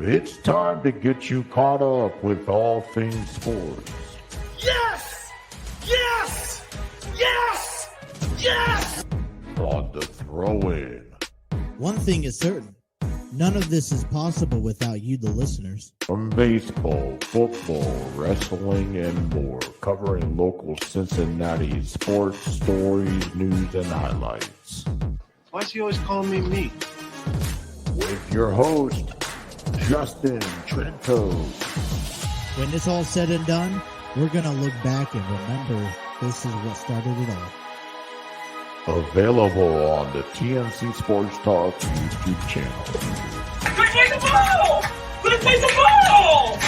It's time to get you caught up with all things sports. Yes! Yes! Yes! Yes! On the throw-in. One thing is certain. None of this is possible without you, the listeners. From baseball, football, wrestling, and more, covering local Cincinnati sports, stories, news, and highlights. Why is he always calling me meat? With your host, Justin Trento. When it's all said and done, we're going to look back and remember this is what started it all. Available on the TNC Sports Talk YouTube channel. Let's play the ball! Let's play the ball!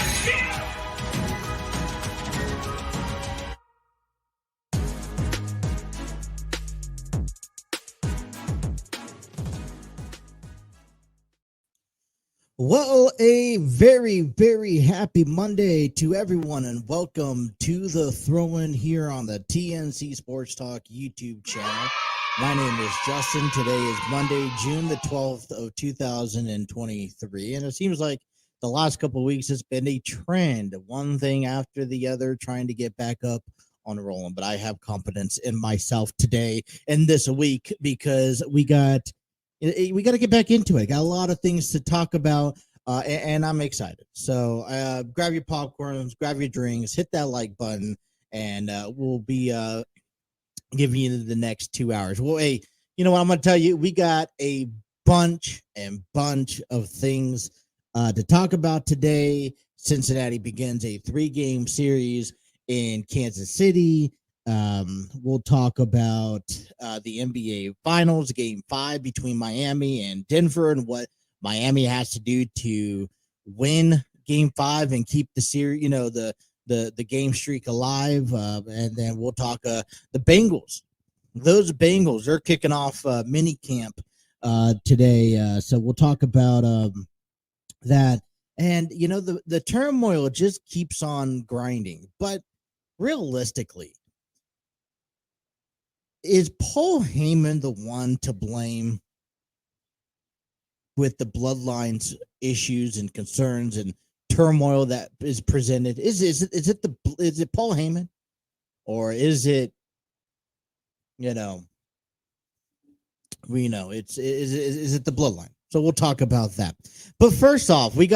Well, a very, very happy Monday to everyone, and welcome to the throw-in here on the TNC Sports Talk YouTube channel. My name is Justin. Today is Monday, June the 12th of 2023, and it seems like the last couple of weeks has been a trend, one thing after the other, trying to get back up on rolling. But I have confidence in myself today and this week because we got to get back into it. Got a lot of things to talk about, and I'm excited. So grab your popcorns, grab your drinks, hit that like button, and we'll be giving you the next 2 hours. Well, hey, you know what I'm going to tell you? We got a bunch of things to talk about today. Cincinnati begins a 3-game series in Kansas City. We'll talk about the NBA Finals, Game 5 between Miami and Denver, and what Miami has to do to win Game 5 and keep the series, the game streak alive. And then we'll talk the Bengals. Those Bengals, they're kicking off minicamp today. So we'll talk about that. And, the turmoil just keeps on grinding. But realistically, is Paul Heyman the one to blame with the Bloodline's issues and concerns and turmoil that is presented? Is it Paul Heyman, or is it is it the Bloodline? So we'll talk about that. But first off, we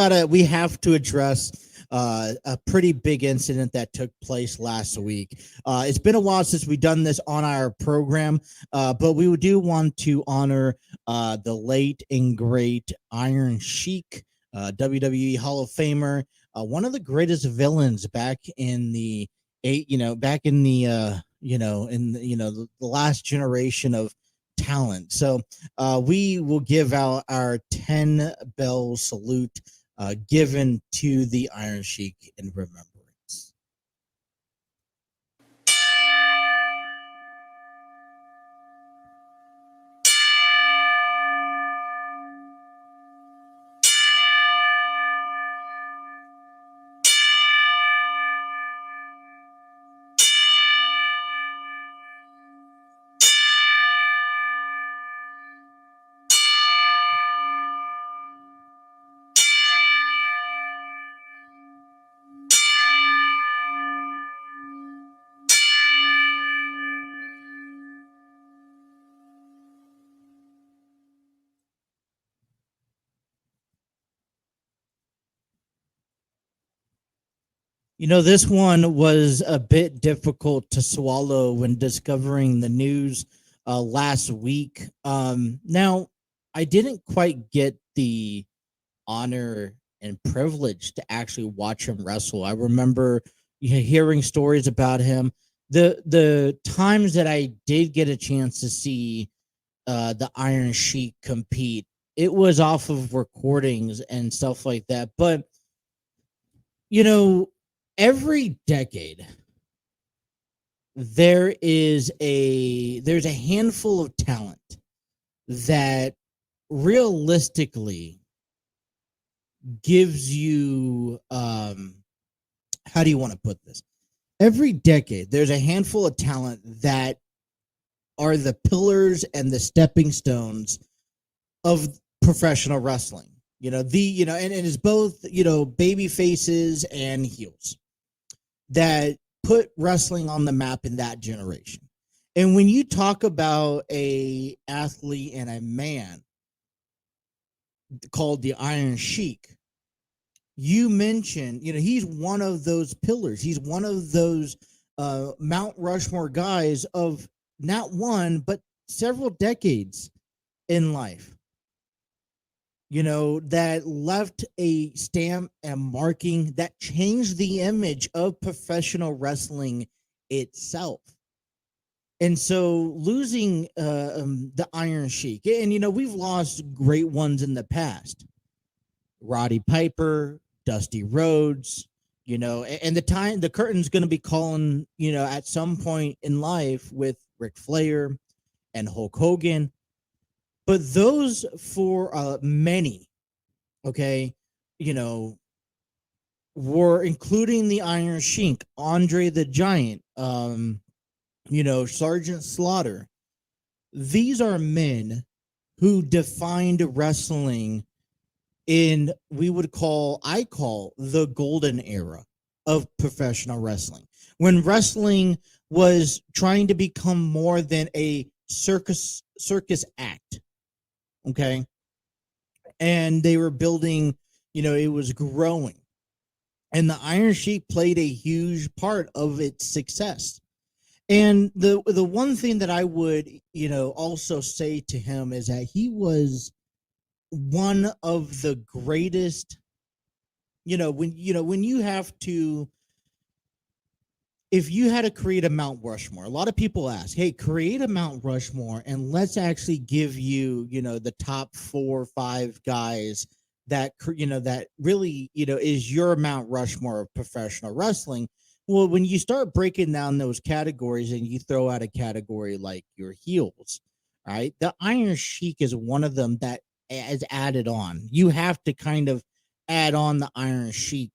have to address a pretty big incident that took place last week. It's been a while since we've done this on our program, but we do want to honor the late and great Iron Sheik, WWE Hall of Famer, one of the greatest villains back in the the last generation of talent. So we will give out our 10 bell salute given to the Iron Sheik in remembrance. This one was a bit difficult to swallow when discovering the news last week. Now, I didn't quite get the honor and privilege to actually watch him wrestle. I remember hearing stories about him. The times that I did get a chance to see the Iron Sheik compete, it was off of recordings and stuff like that. But, every decade there's a handful of talent that realistically gives you how do you want to put this? Every decade there's a handful of talent that are the pillars and the stepping stones of professional wrestling. and it's both, baby faces and heels that put wrestling on the map in that generation. And when you talk about a athlete and a man called the Iron Sheik, you mentioned, he's one of those pillars. He's one of those Mount Rushmore guys of not one, but several decades in life, that left a stamp and marking that changed the image of professional wrestling itself. And so losing the Iron Sheik, and, we've lost great ones in the past. Roddy Piper, Dusty Rhodes, and the curtain's going to be calling, at some point in life with Ric Flair and Hulk Hogan. But those for many, okay, were including the Iron Sheik, Andre the Giant, Sergeant Slaughter. These are men who defined wrestling in I call the golden era of professional wrestling, when wrestling was trying to become more than a circus act. Okay. And they were building, it was growing. And the Iron Sheik played a huge part of its success. And the one thing that I would, also say to him is that he was one of the greatest, when you have to, if you had to create a Mount Rushmore, a lot of people ask, hey, create a Mount Rushmore and let's actually give you, the top 4 or 5 guys that, that really, is your Mount Rushmore of professional wrestling. Well, when you start breaking down those categories and you throw out a category like your heels, right? The Iron Sheik is one of them that is added on. You have to kind of add on the Iron Sheik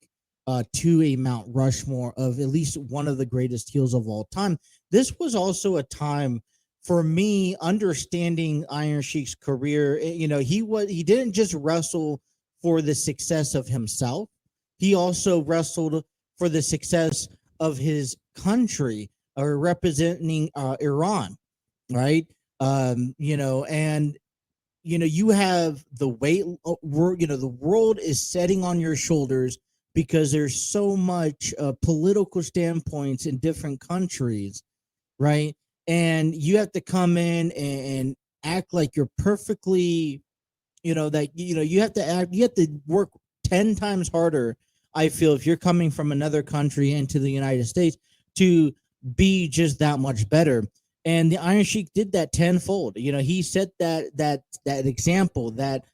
to a Mount Rushmore of at least one of the greatest heels of all time. This was also a time for me understanding Iron Sheik's career. He didn't just wrestle for the success of himself. He also wrestled for the success of his country, or representing Iran, right? You have the weight, the world is setting on your shoulders because there's so much political standpoints in different countries, right? And you have to come in and act like you're perfectly, you have to work 10 times harder, I feel, if you're coming from another country into the United States, to be just that much better. And the Iron Sheik did that tenfold. He set that example, that,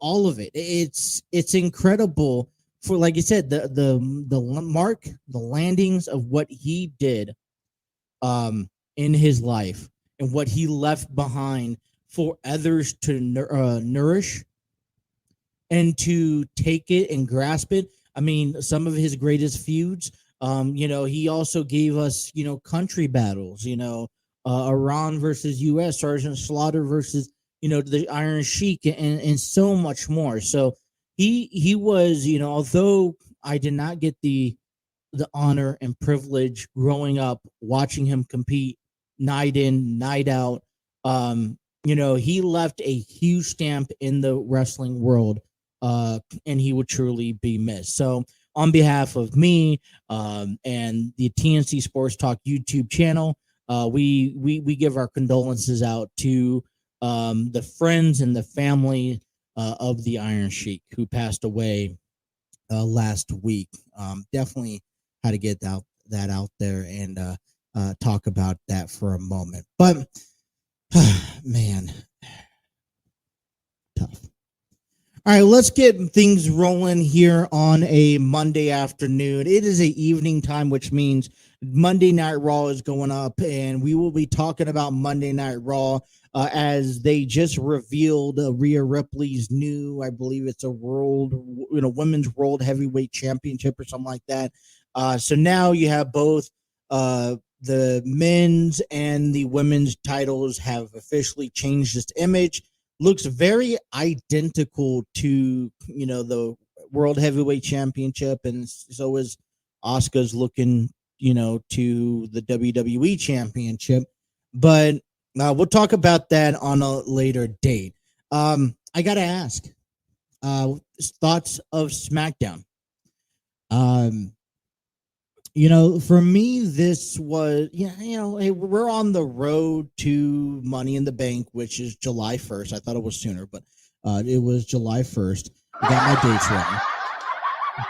all of it. It's incredible for, like you said, the landings of what he did in his life and what he left behind for others to nourish and to take it and grasp it. I mean, some of his greatest feuds, he also gave us, country battles, Iran versus U.S., Sergeant Slaughter versus, the Iron Sheik, and so much more. So he was, although I did not get the honor and privilege growing up watching him compete night in, night out, he left a huge stamp in the wrestling world, and he would truly be missed. So on behalf of me and the TNC Sports Talk YouTube channel, we give our condolences out to the friends and the family of the Iron Sheik, who passed away last week. Definitely had to get that out there and talk about that for a moment. But man, tough. All right, let's get things rolling here on a Monday afternoon. It is a evening time, which means Monday Night Raw is going up, and we will be talking about Monday Night Raw as they just revealed Rhea Ripley's new, I believe it's a women's world heavyweight championship or something like that. So now you have both the men's and the women's titles have officially changed its image. looks very identical to, the World Heavyweight Championship, and so is Asuka's looking, to the WWE Championship. But we'll talk about that on a later date. I gotta ask, thoughts of SmackDown. For me, this was, hey, we're on the road to Money in the Bank, which is July 1st. I thought it was sooner, but it was July 1st. I got my dates wrong.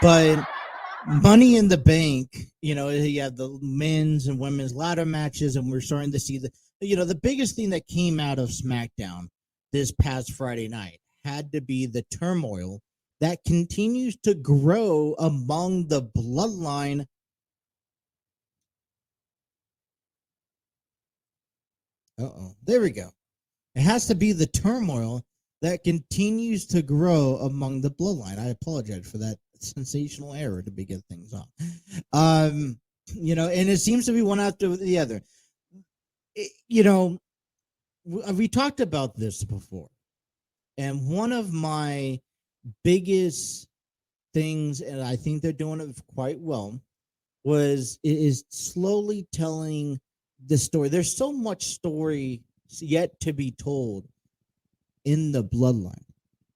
But Money in the Bank, you have the men's and women's ladder matches, and we're starting to see the biggest thing that came out of SmackDown this past Friday night had to be the turmoil that continues to grow among the Bloodline. There we go. It has to be the turmoil that continues to grow among the Bloodline. I apologize for that sensational error to begin things off. And it seems to be one after the other. We talked about this before, and one of my biggest things, and I think they're doing it quite well, is slowly telling the story. There's so much story yet to be told in the Bloodline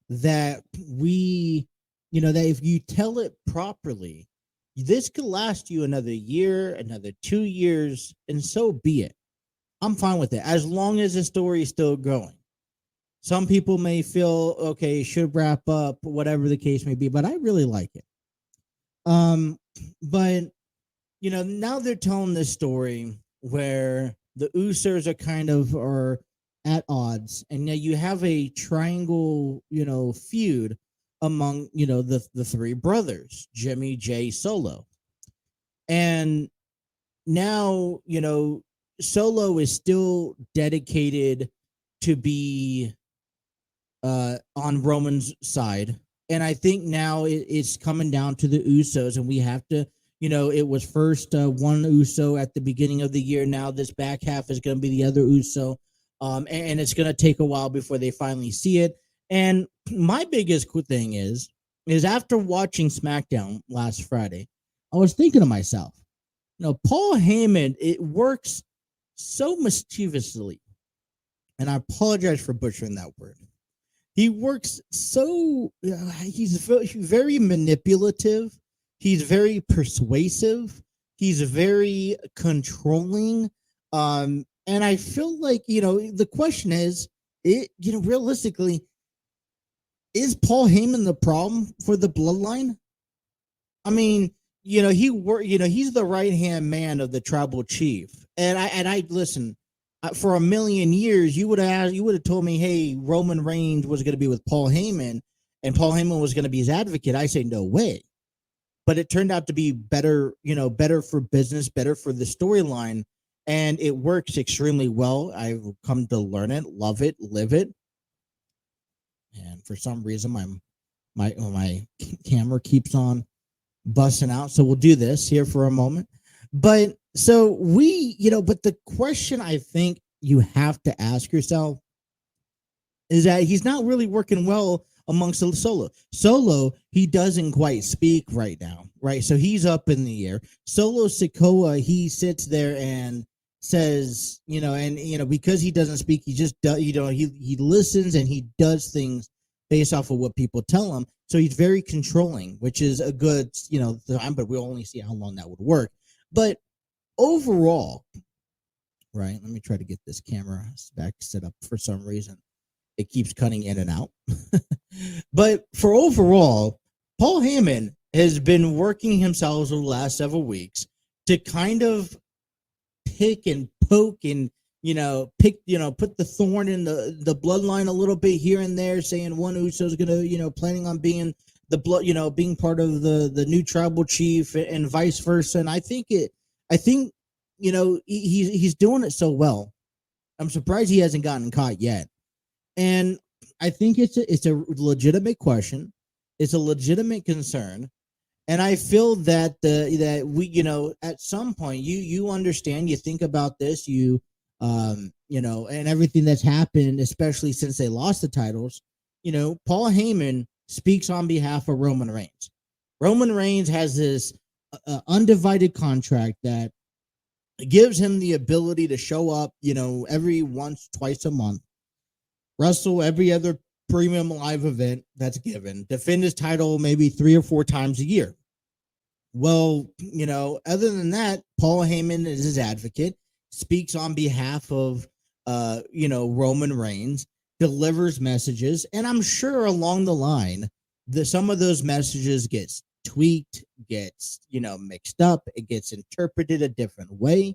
that that if you tell it properly, this could last you another year, another 2 years, and so be it. I'm fine with it as long as the story is still going. Some people may feel, okay, it should wrap up, whatever the case may be, but I really like it. But now they're telling this story where the Usos are at odds, and now you have a triangle, feud among the three brothers, Jimmy, Jay, Solo. And now Solo is still dedicated to be on Roman's side, and I think now it's coming down to the Usos, and we have to, it was first one Uso at the beginning of the year. Now this back half is going to be the other Uso, and it's going to take a while before they finally see it. And my biggest thing is after watching SmackDown last Friday, I was thinking to myself, Paul Heyman, it works so mischievously, and I apologize for butchering that word. He works so, he's very manipulative. He's very persuasive. He's very controlling. And I feel like, the question is, realistically, is Paul Heyman the problem for the Bloodline? I mean, he's the right-hand man of the tribal chief. And I listen, for a million years, you would have told me, hey, Roman Reigns was going to be with Paul Heyman, and Paul Heyman was going to be his advocate. I say no way. But it turned out to be better, better for business, better for the storyline, and it works extremely well. I've come to learn it, love it, live it. And for some reason, my camera keeps on busting out. So we'll do this here for a moment. But so but the question I think you have to ask yourself is that he's not really working well amongst Solo. Solo, he doesn't quite speak right now, right? So he's up in the air. Solo Sikoa, he sits there and says, because he doesn't speak, he just does, he listens and he does things based off of what people tell him. So he's very controlling, which is a good, but we'll only see how long that would work. But overall, right, let me try to get this camera back set up. For some reason, it keeps cutting in and out. But for overall, Paul Heyman has been working himself over the last several weeks to kind of pick and poke and put the thorn in the bloodline a little bit here and there, saying one Uso is gonna planning on being the blood, being part of the new tribal chief, and vice versa. And I think he's doing it so well. I'm surprised he hasn't gotten caught yet. And I think it's a legitimate question. It's a legitimate concern. And I feel that that we, at some point you understand, you think about this, you and everything that's happened, especially since they lost the titles, Paul Heyman speaks on behalf of Roman Reigns. Roman Reigns has this undivided contract that gives him the ability to show up, every twice a month, wrestle every other premium live event that's given, defend his title maybe 3 or 4 times a year. Well, other than that, Paul Heyman is his advocate, speaks on behalf of, Roman Reigns, delivers messages, and I'm sure along the line, some of those messages gets tweaked, gets, mixed up, it gets interpreted a different way.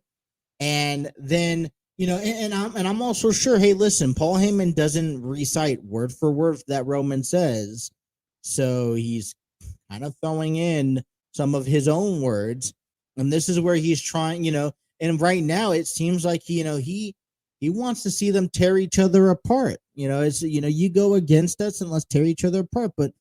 And then, I'm also sure, hey, listen, Paul Heyman doesn't recite word for word that Roman says. So he's kind of throwing in some of his own words. And this is where he's trying, and right now it seems like, he wants to see them tear each other apart. It's, you go against us and let's tear each other apart. But,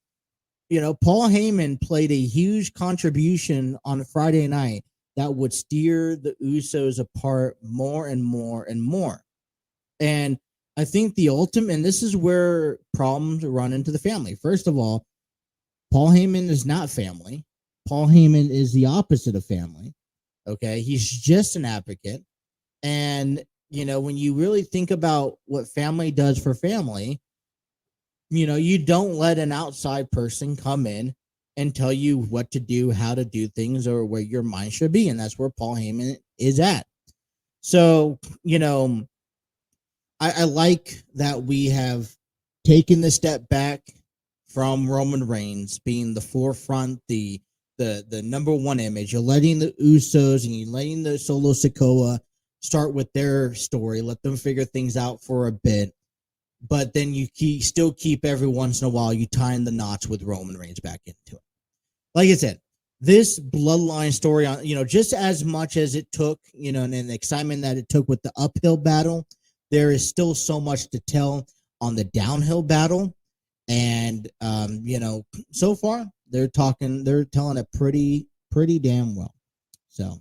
Paul Heyman played a huge contribution on Friday night that would steer the Usos apart more and more and more. And I think the ultimate, and this is where problems run into the family. First of all, Paul Heyman is not family. Paul Heyman is the opposite of family. Okay. He's just an advocate. And, when you really think about what family does for family, you don't let an outside person come in and tell you what to do, how to do things, or where your mind should be. And that's where Paul Heyman is at. So, I like that we have taken the step back from Roman Reigns being the forefront, the number one image. You're letting the Usos and you're letting the Solo Sikoa start with their story, let them figure things out for a bit. But then you still keep every once in a while, you tying the knots with Roman Reigns back into it. Like I said, this bloodline story, on just as much as it took, and the excitement that it took with the uphill battle, there is still so much to tell on the downhill battle. And, so far they're telling it pretty damn well. So,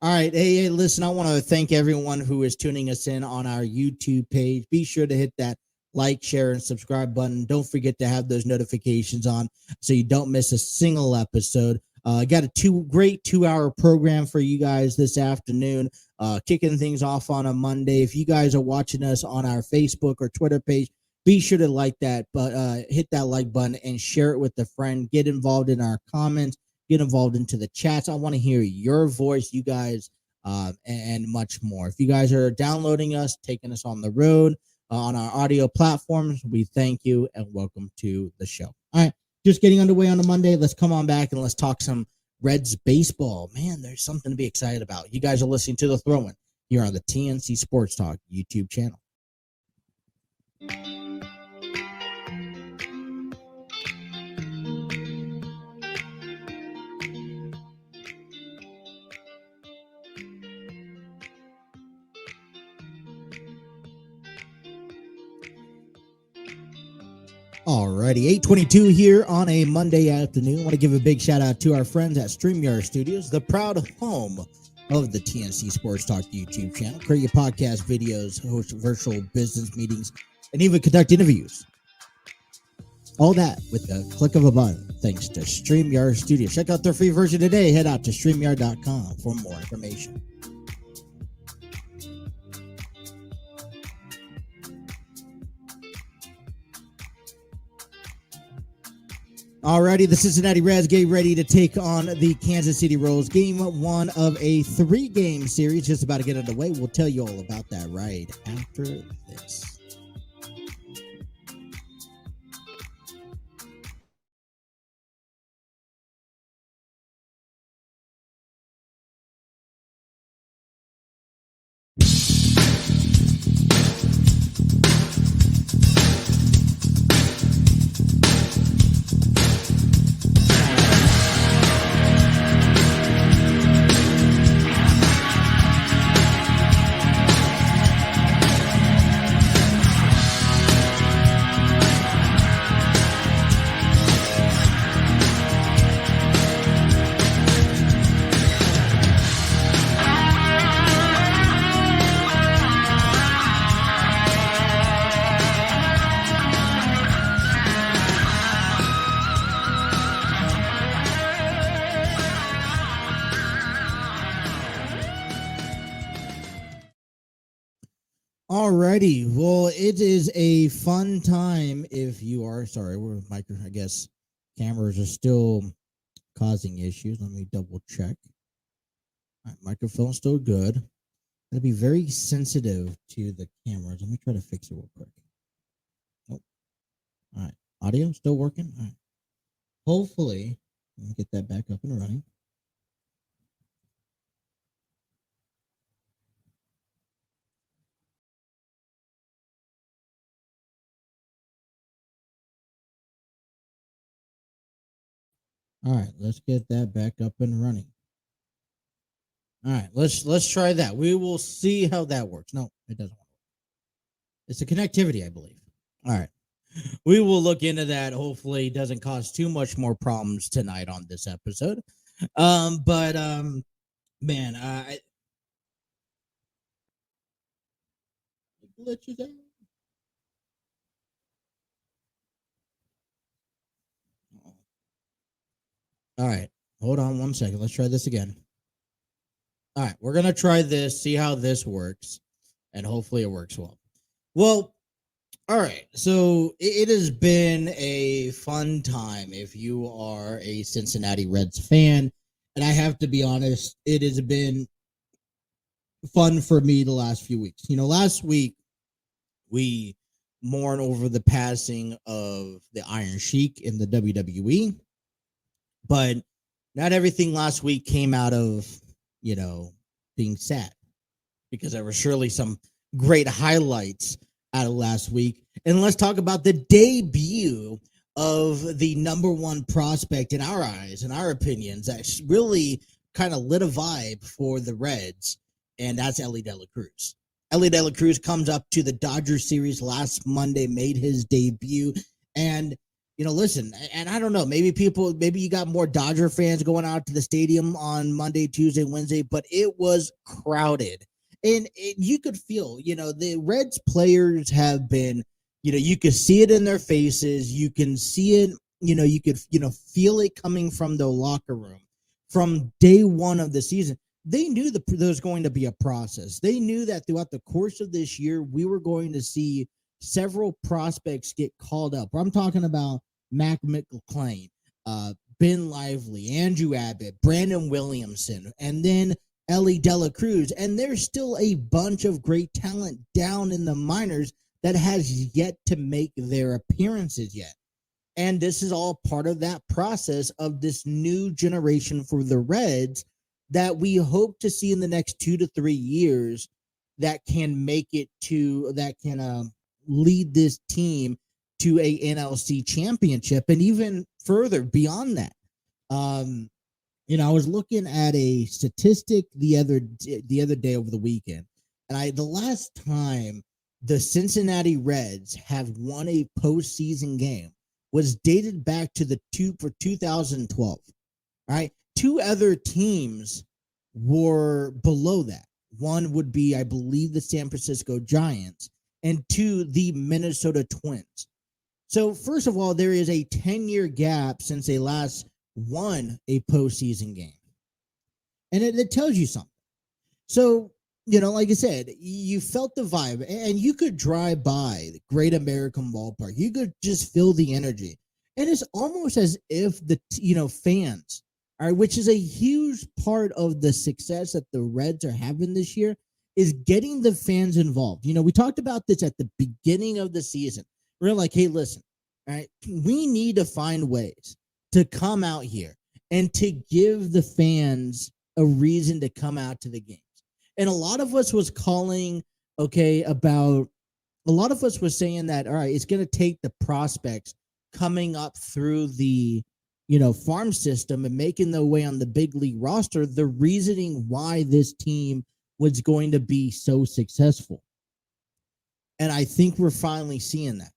all right. Hey, listen, I want to thank everyone who is tuning us in on our YouTube page. Be sure to hit that like, share, and subscribe button. Don't forget to have those notifications on so you don't miss a single episode. I got a great 2-hour program for you guys this afternoon, kicking things off on a Monday. If you guys are watching us on our Facebook or Twitter page, be sure to like that, but hit that like button and share it with a friend. Get involved in our comments. Get involved into the chats. I want to hear your voice, you guys, and much more. If you guys are downloading us, taking us on the road, on our audio platforms, we thank you and welcome to the show. All right, just getting underway on a Monday. Let's come on back and let's talk some Reds baseball. Man, there's something to be excited about. You guys are listening to The Throw-In here on the TNC Sports Talk YouTube channel. Alrighty, 8:22 here on a Monday afternoon. I want to give a big shout out to our friends at StreamYard Studios, the proud home of the TNC Sports Talk YouTube channel. Create your podcast videos, host virtual business meetings, and even conduct interviews. All that with the click of a button, thanks to StreamYard Studios. Check out their free version today. Head out to StreamYard.com for more information. Alrighty, the Cincinnati Reds get ready to take on the Kansas City Royals. Game 1 of a 3-game series just about to get underway. We'll tell you all about that right after this. righty. Well, it is a fun time if you are sorry, I guess cameras are still causing issues. Let me double check. All right, microphone's still good. Gotta be very sensitive to the cameras. Let me try to fix it real quick. Nope. All right. Audio still working? All right. Hopefully, let me get that back up and running. All right, let's get that back up and running. All right, let's try that. We will see how that works. No, it doesn't work. It's a connectivity, I believe. All right. We will look into that. Hopefully it doesn't cause too much more problems tonight on this episode. But man, glitches out. All right. Hold on one second. Let's try this again. All right, we're gonna try this, see how this works, and hopefully it works well. Well, all right. So it has been a fun time if you are a Cincinnati Reds fan, and I have to be honest, it has been fun for me the last few weeks. You know, last week we mourn over the passing of the Iron Sheik in the WWE, but not everything last week came out of, being sad, because there were surely some great highlights out of last week. And let's talk about the debut of the number one prospect in our eyes, in our opinions, that really kind of lit a vibe for the Reds, and that's Elly De La Cruz. Elly De La Cruz comes up to the Dodgers series last Monday, made his debut, and listen, and I don't know, maybe you got more Dodger fans going out to the stadium on Monday, Tuesday, Wednesday, but it was crowded. And you could feel, the Reds players have been, you could see it in their faces. You can see it, you could, feel it coming from the locker room from day one of the season. They knew there was going to be a process. They knew that throughout the course of this year, we were going to see several prospects get called up. I'm talking about Mac McClain, Ben Lively, Andrew Abbott, Brandon Williamson, and then Elly De La Cruz. And there's still a bunch of great talent down in the minors that has yet to make their appearances yet. And this is all part of that process of this new generation for the Reds that we hope to see in the next 2 to 3 years that can lead this team to a NLC championship, and even further beyond that. I was looking at a statistic the other day over the weekend, and the last time the Cincinnati Reds have won a postseason game was dated back to 2012. All right, two other teams were below that. One would be, I believe, the San Francisco Giants, and two, the Minnesota Twins. So first of all, there is a 10-year gap since they last won a postseason game. And it tells you something. So, like I said, you felt the vibe, and you could drive by the Great American Ballpark. You could just feel the energy. And it's almost as if the, fans, all right, which is a huge part of the success that the Reds are having this year, is getting the fans involved. We talked about this at the beginning of the season. We're like, hey, listen, all right, we need to find ways to come out here and to give the fans a reason to come out to the games. And a lot of us was saying that, all right, it's going to take the prospects coming up through the, farm system and making their way on the big league roster, the reasoning why this team was going to be so successful. And I think we're finally seeing that.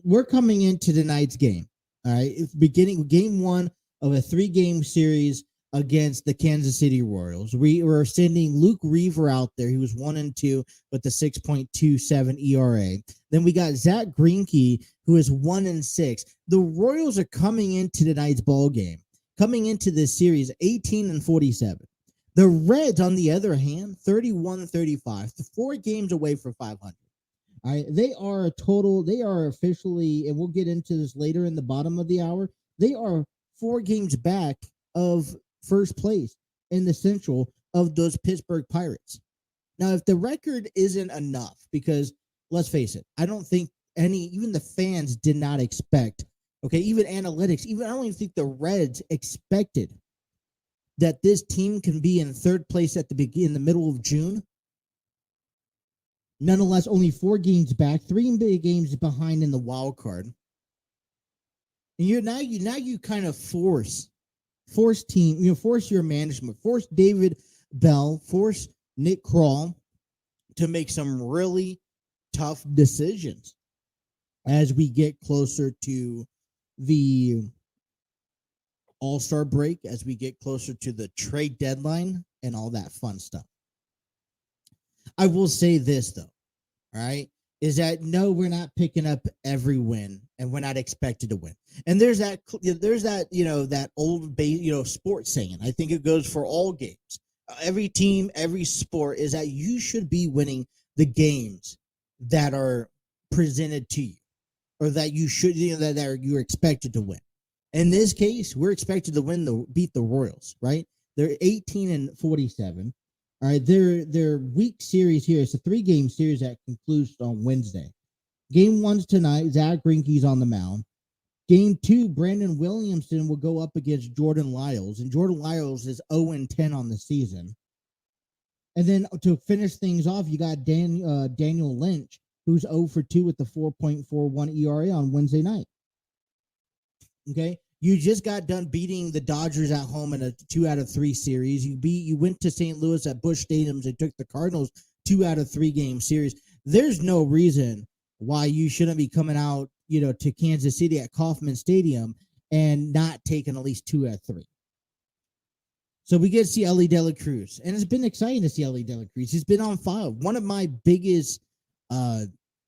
We're coming into tonight's game. All right. It's beginning game one of a 3-game series against the Kansas City Royals. We were sending Luke Reaver out there. He was 1-2 with a 6.27 ERA. Then we got Zach Greinke, who is 1-6. The Royals are coming into tonight's ball game, coming into this series 18-47. The Reds, on the other hand, 31-35, 4 games away from 500. All right, they are officially, and we'll get into this later in the bottom of the hour. They are 4 games back of first place in the Central of those Pittsburgh Pirates. Now, if the record isn't enough, because let's face it, I don't think even the fans did not expect, okay, even analytics, I don't even think the Reds expected that this team can be in third place in the middle of June. Nonetheless, only 4 games back, 3 big games behind in the wild card. And you kind of force your management, force David Bell, force Nick Kroll to make some really tough decisions as we get closer to the All-Star break, as we get closer to the trade deadline and all that fun stuff. I will say this, though, all right, is that no, we're not picking up every win, and we're not expected to win. And there's that that old base, sports saying. I think it goes for all games. Every team, every sport is that you should be winning the games that are presented to you, or that you should, that you're expected to win. In this case, we're expected to beat the Royals, right? They're 18-47. All right, their week series here is a 3-game series that concludes on Wednesday. Game 1's tonight. Zach Greinke's on the mound. Game 2, Brandon Williamson will go up against Jordan Lyles, and Jordan Lyles is 0-10 on the season. And then to finish things off, you got Daniel Lynch, who's 0-2 with the 4.41 ERA on Wednesday night. Okay, you just got done beating the Dodgers at home in a 2-out-of-3 series. You went to St. Louis at Busch Stadium and took the Cardinals 2-out-of-3 game series. There's no reason why you shouldn't be coming out, to Kansas City at Kauffman Stadium and not taking at least 2-out-of-3. So we get to see Elly De La Cruz, and it's been exciting to see Elly De La Cruz. He's been on fire. One of my biggest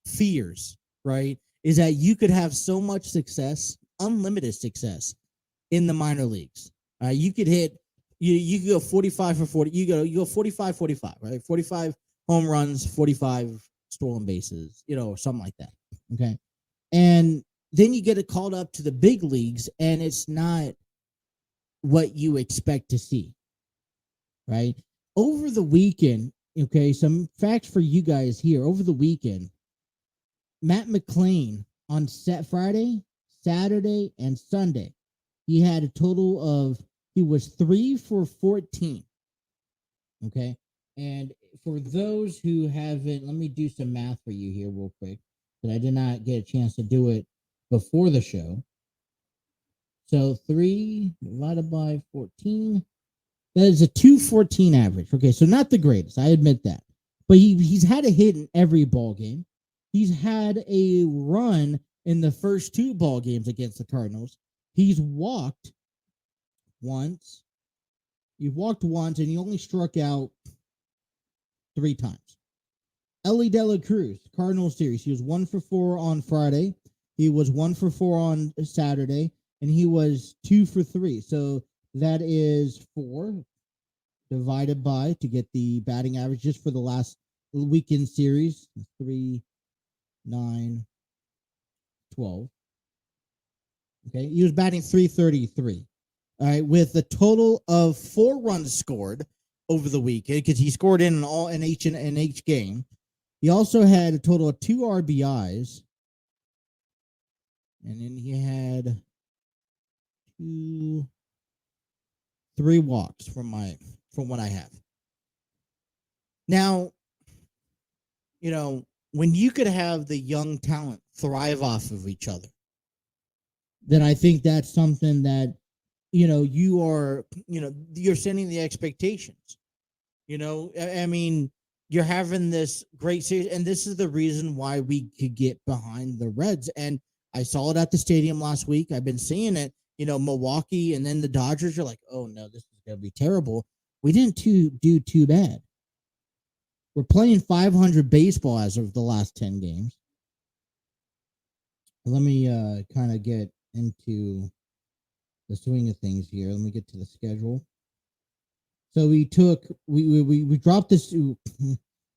fears, right, is that you could have so much success, unlimited success, in the minor leagues. You could hit, you could go 45 for 40. You go 45-45, right? 45 home runs, 45 stolen bases, something like that. Okay, and then you get it called up to the big leagues, and it's not what you expect to see, right? Over the weekend, okay, some facts for you guys here. Over the weekend, Matt McClain on Friday, Saturday, and Sunday, he had a total of, he was 3 for 14. Okay, and for those who haven't, let me do some math for you here real quick, because I did not get a chance to do it before the show. So 3 divided by 14, that is a 214 average. Okay, so not the greatest, I admit that. But he's had a hit in every ball game. He's had a run in the first 2 ball games against the Cardinals. He's walked once. He walked once, and he only struck out 3 times. Elly De La Cruz, Cardinals series. He was 1 for 4 on Friday. He was 1 for 4 on Saturday. And he was 2 for 3. So that is 4 divided by, to get the batting average just for the last weekend series, 3, 9, 12. Okay, he was batting .333. All right, with a total of 4 runs scored over the weekend, because he scored in each game. He also had a total of 2 RBIs, and then he had 3 walks from what I have. Now, when you could have the young talent thrive off of each other, then I think that's something that, you're setting the expectations. I mean, you're having this great series, and this is the reason why we could get behind the Reds. And I saw it at the stadium last week. I've been seeing it. Milwaukee and then the Dodgers are like, oh no, this is going to be terrible. We didn't do too bad. We're playing 500 baseball as of the last 10 games. Let me kind of get into the swing of things here. Let me get to the schedule. So we dropped this.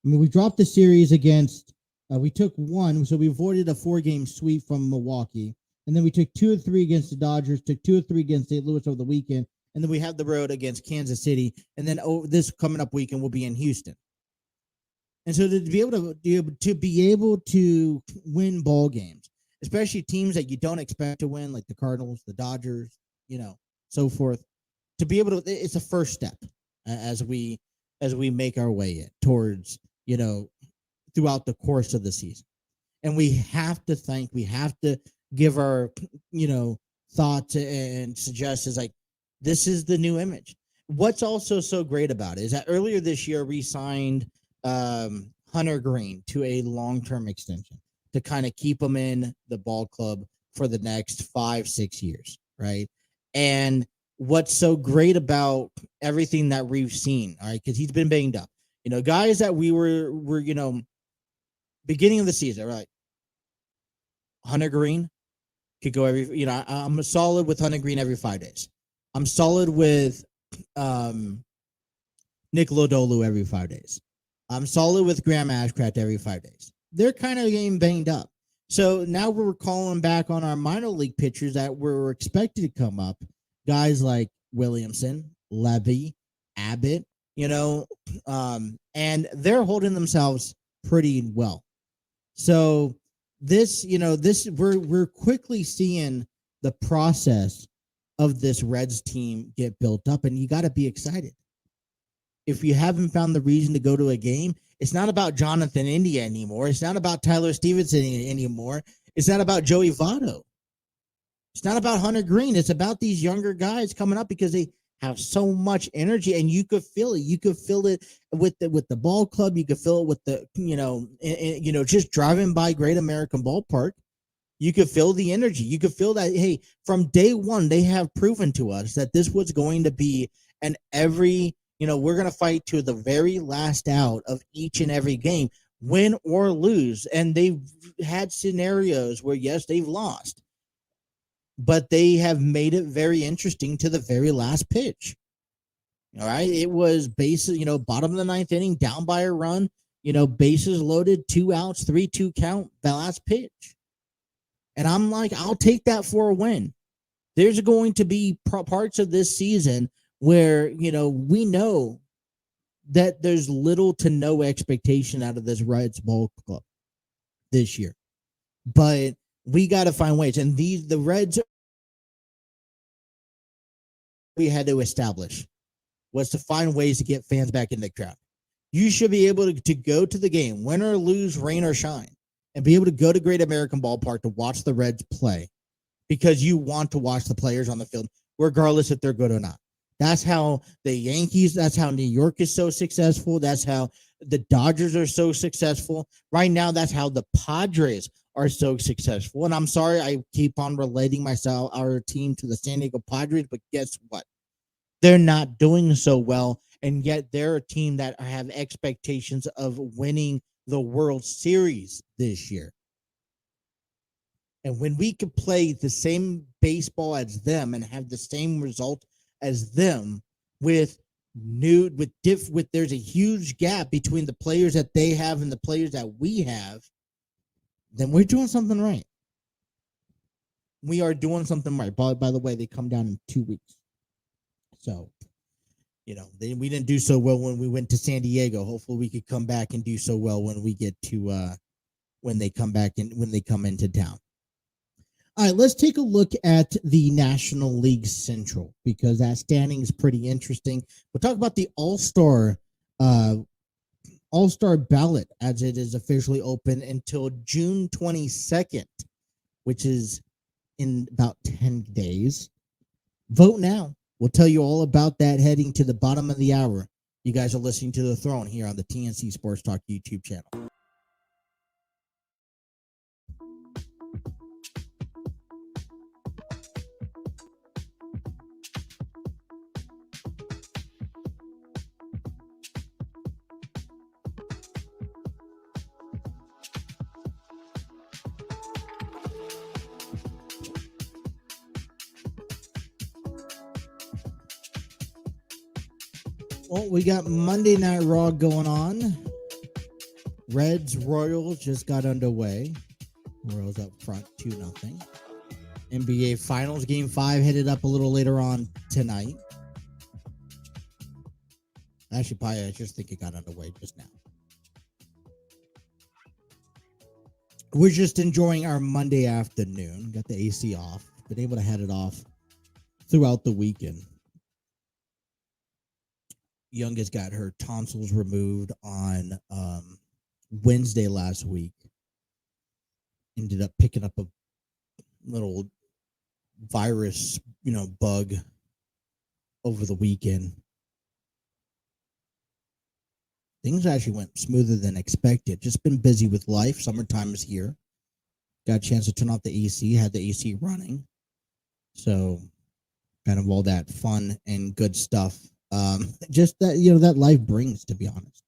We dropped the series against. We took one, so we avoided a 4-game sweep from Milwaukee, and then we took 2 or 3 against the Dodgers, took 2 or 3 against St. Louis over the weekend, and then we have the road against Kansas City, and then this coming up weekend we'll be in Houston. And so to be able to win ball games, especially teams that you don't expect to win, like the Cardinals, the Dodgers, so forth, to be able to, it's a first step as we make our way in towards, throughout the course of the season. And we have to give our, thoughts and suggestions like, this is the new image. What's also so great about it is that earlier this year we signed Hunter Green to a long-term extension to kind of keep him in the ball club for the next 5-6 years, right? And what's so great about everything that we've seen, all right, because he's been banged up. Guys that we were beginning of the season, right? Hunter Green could go every, I'm solid with Hunter Green every 5 days. I'm solid with Nick Lodolu every 5 days. I'm solid with Graham Ashcraft every 5 days. They're kind of getting banged up. So now we're calling back on our minor league pitchers that were expected to come up. Guys like Williamson, Levy, Abbott, and they're holding themselves pretty well. So we're quickly seeing the process of this Reds team get built up, and you got to be excited. If you haven't found the reason to go to a game, it's not about Jonathan India anymore. It's not about Tyler Stevenson anymore. It's not about Joey Votto. It's not about Hunter Green. It's about these younger guys coming up because they have so much energy, and you could feel it. You could feel it with the ball club. You could feel it with the just driving by Great American Ballpark. You could feel the energy. You could feel that, hey, from day one, they have proven to us that this was going to be we're going to fight to the very last out of each and every game, win or lose. And they've had scenarios where, yes, they've lost, but they have made it very interesting to the very last pitch. All right. It was bases, bottom of the 9th inning, down by a run, bases loaded, 2 outs, 3-2 count, the last pitch. And I'm like, I'll take that for a win. There's going to be parts of this season where, we know that there's little to no expectation out of this Reds ball club this year. But we got to find ways. And the Reds we had to establish was to find ways to get fans back in the crowd. You should be able to go to the game, win or lose, rain or shine, and be able to go to Great American Ballpark to watch the Reds play because you want to watch the players on the field, regardless if they're good or not. That's how the Yankees, that's how New York is so successful. That's how the Dodgers are so successful. Right now, that's how the Padres are so successful. And I'm sorry, I keep on relating our team to the San Diego Padres, but guess what? They're not doing so well, and yet they're a team that have expectations of winning the World Series this year. And when we could play the same baseball as them and have the same result as them there's a huge gap between the players that they have and the players that we have, then we're doing something right. We are doing something right. By the way, they come down in 2 weeks. So, we didn't do so well when we went to San Diego. Hopefully we could come back and do so well when we get to when they come into town. All right, let's take a look at the National League Central because that standing is pretty interesting. We'll talk about the All-Star ballot as it is officially open until June 22nd, which is in about 10 days. Vote now. We'll tell you all about that heading to the bottom of the hour. You guys are listening to The Throne here on the TNC Sports Talk YouTube channel. Well, we got Monday Night Raw going on. Reds Royals just got underway. Royals up front 2-0. NBA Finals Game 5 headed up a little later on tonight. Actually, probably I just think it got underway just now. We're just enjoying our Monday afternoon. Got the AC off. Been able to head it off throughout the weekend. Youngest got her tonsils removed on Wednesday last week. Ended up picking up a little virus, bug over the weekend. Things actually went smoother than expected. Just been busy with life. Summertime is here. Got a chance to turn off the AC, had the AC running. So kind of all that fun and good stuff. Just that, that life brings, to be honest.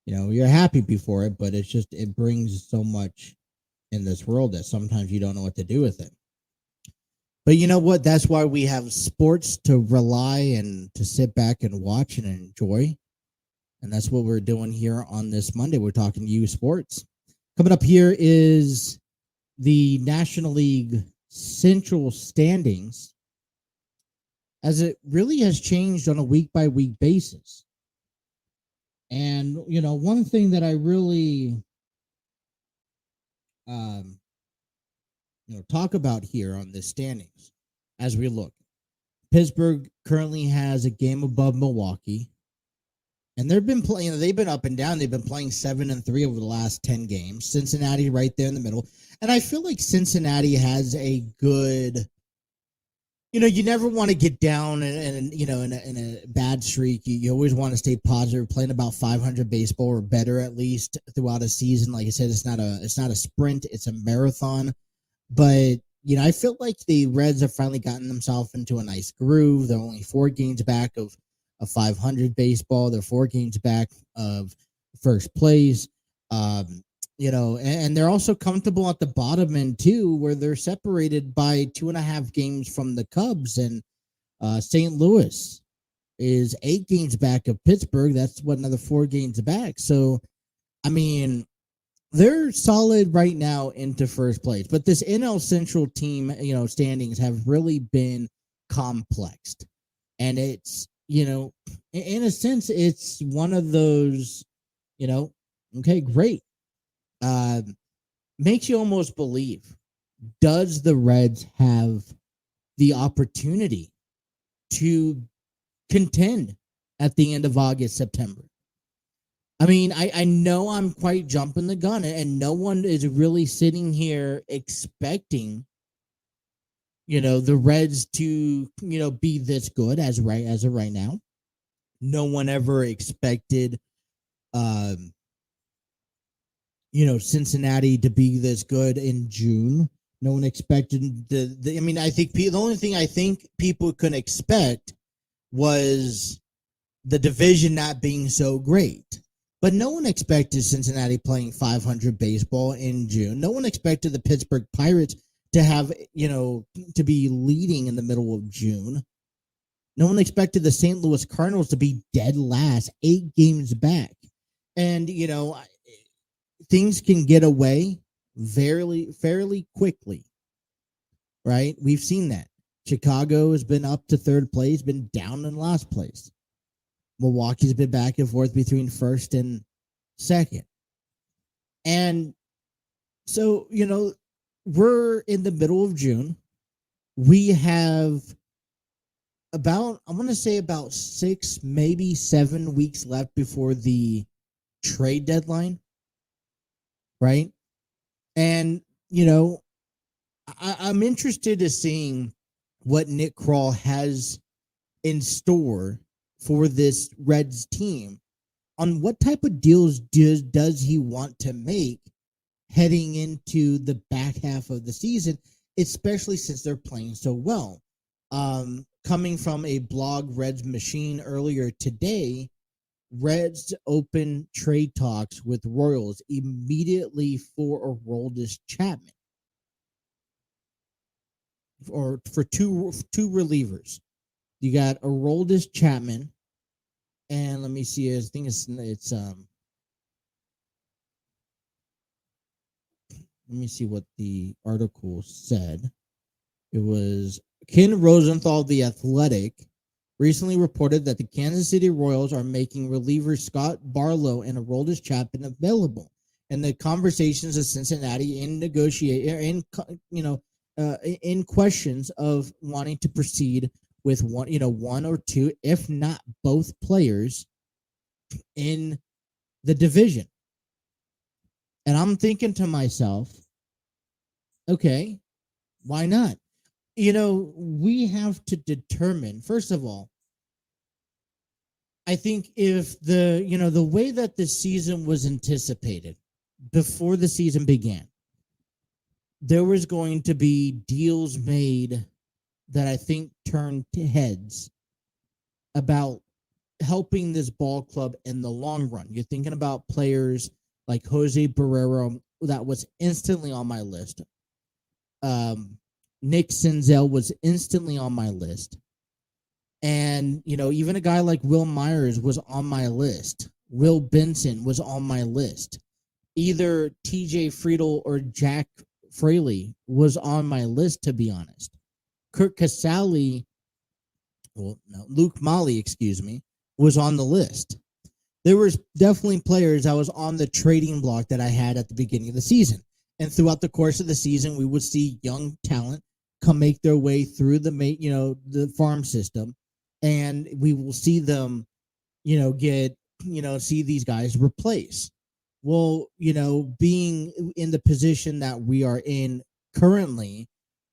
You're happy before it, but it brings so much in this world that sometimes you don't know what to do with it. But you know what? That's why we have sports to rely and to sit back and watch and enjoy. And that's what we're doing here on this Monday. We're talking U Sports. Coming up here is the National League Central standings, as it really has changed on a week-by-week basis. And, one thing that I really talk about here on this standings as we look. Pittsburgh currently has a game above Milwaukee. And they've been playing, they've been up and down. They've been playing 7-3 over the last 10 games. Cincinnati right there in the middle. And I feel like Cincinnati has a good, you never want to get down and in a bad streak. You always want to stay positive, playing about 500 baseball or better at least throughout a season. Like I said, it's not a sprint, it's a marathon. But, I feel like the Reds have finally gotten themselves into a nice groove. They're only 4 games back of 500 baseball. They're 4 games back of first place. And they're also comfortable at the bottom end too, where they're separated by 2.5 games from the Cubs, and St. Louis is 8 games back of Pittsburgh. That's another 4 games back. So, I mean, they're solid right now into first place, but this NL Central team, standings have really been complexed, and it's, in a sense, it's one of those, okay, great. Makes you almost believe, does the Reds have the opportunity to contend at the end of August, September? I mean, I know I'm quite jumping the gun, and no one is really sitting here expecting, the Reds to, be this good as of right now. No one ever expected, Cincinnati to be this good in June. No one expected I think the only thing I think people could expect was the division not being so great. But no one expected Cincinnati playing 500 baseball in June. No one expected the Pittsburgh Pirates to have, to be leading in the middle of June. No one expected the St. Louis Cardinals to be dead last, 8 games back. And, things can get away fairly quickly, right? We've seen that. Chicago has been up to 3rd place, been down in last place. Milwaukee's been back and forth between 1st and 2nd. And so, we're in the middle of June. We have about 6, maybe 7 weeks left before the trade deadline, right? And, I'm interested in seeing what Nick Krall has in store for this Reds team, on what type of deals does he want to make heading into the back half of the season, especially since they're playing so well. Coming from a blog Reds Machine earlier today, Reds open trade talks with Royals immediately for Aroldis Chapman, or for two relievers. You got Aroldis Chapman And let me see. I think it's let me see what the article said. It was Ken Rosenthal of The Athletic recently reported that the Kansas City Royals are making reliever Scott Barlow and Aroldis Chapman available, and the conversations of Cincinnati in questions of wanting to proceed with one or two, if not both players in the division. And I'm thinking to myself, okay, why not? We have to determine, first of all, I think if the way that the season was anticipated before the season began, there was going to be deals made that I think turned to heads about helping this ball club in the long run. You're thinking about players like Jose Barrero, that was instantly on my list. Nick Senzel was instantly on my list. And, even a guy like Will Myers was on my list. Will Benson was on my list. Either TJ Friedel or Jack Fraley was on my list, to be honest. Luke Molly, was on the list. There was definitely players that was on the trading block that I had at the beginning of the season. And throughout the course of the season, we would see young talent come make their way through the farm system. And we will see them, see these guys replace. Well, being in the position that we are in currently,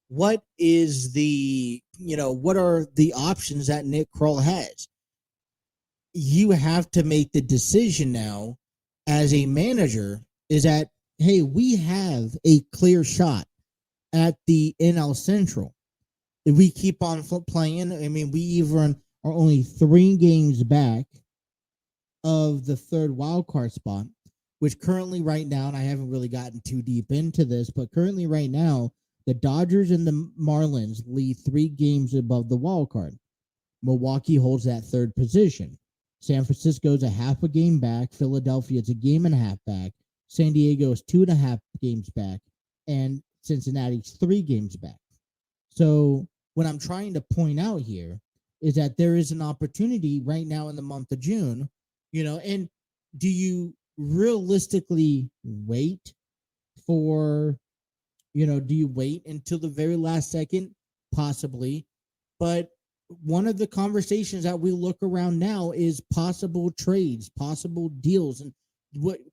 what are the options that Nick Kroll has? You have to make the decision now as a manager is that, hey, we have a clear shot at the NL Central. If we keep on playing, we even are only 3 games back of the third wild card spot, which currently right now, and I haven't really gotten too deep into this, but currently right now, the Dodgers and the Marlins lead 3 games above the wild card. Milwaukee holds that third position. San Francisco's a half a game back. Philadelphia's a game and a half back. San Diego is 2.5 games back. And Cincinnati's 3 games back. So what I'm trying to point out here is that there is an opportunity right now in the month of June, and do you realistically wait for, do you wait until the very last second? Possibly. But one of the conversations that we look around now is possible trades, possible deals, and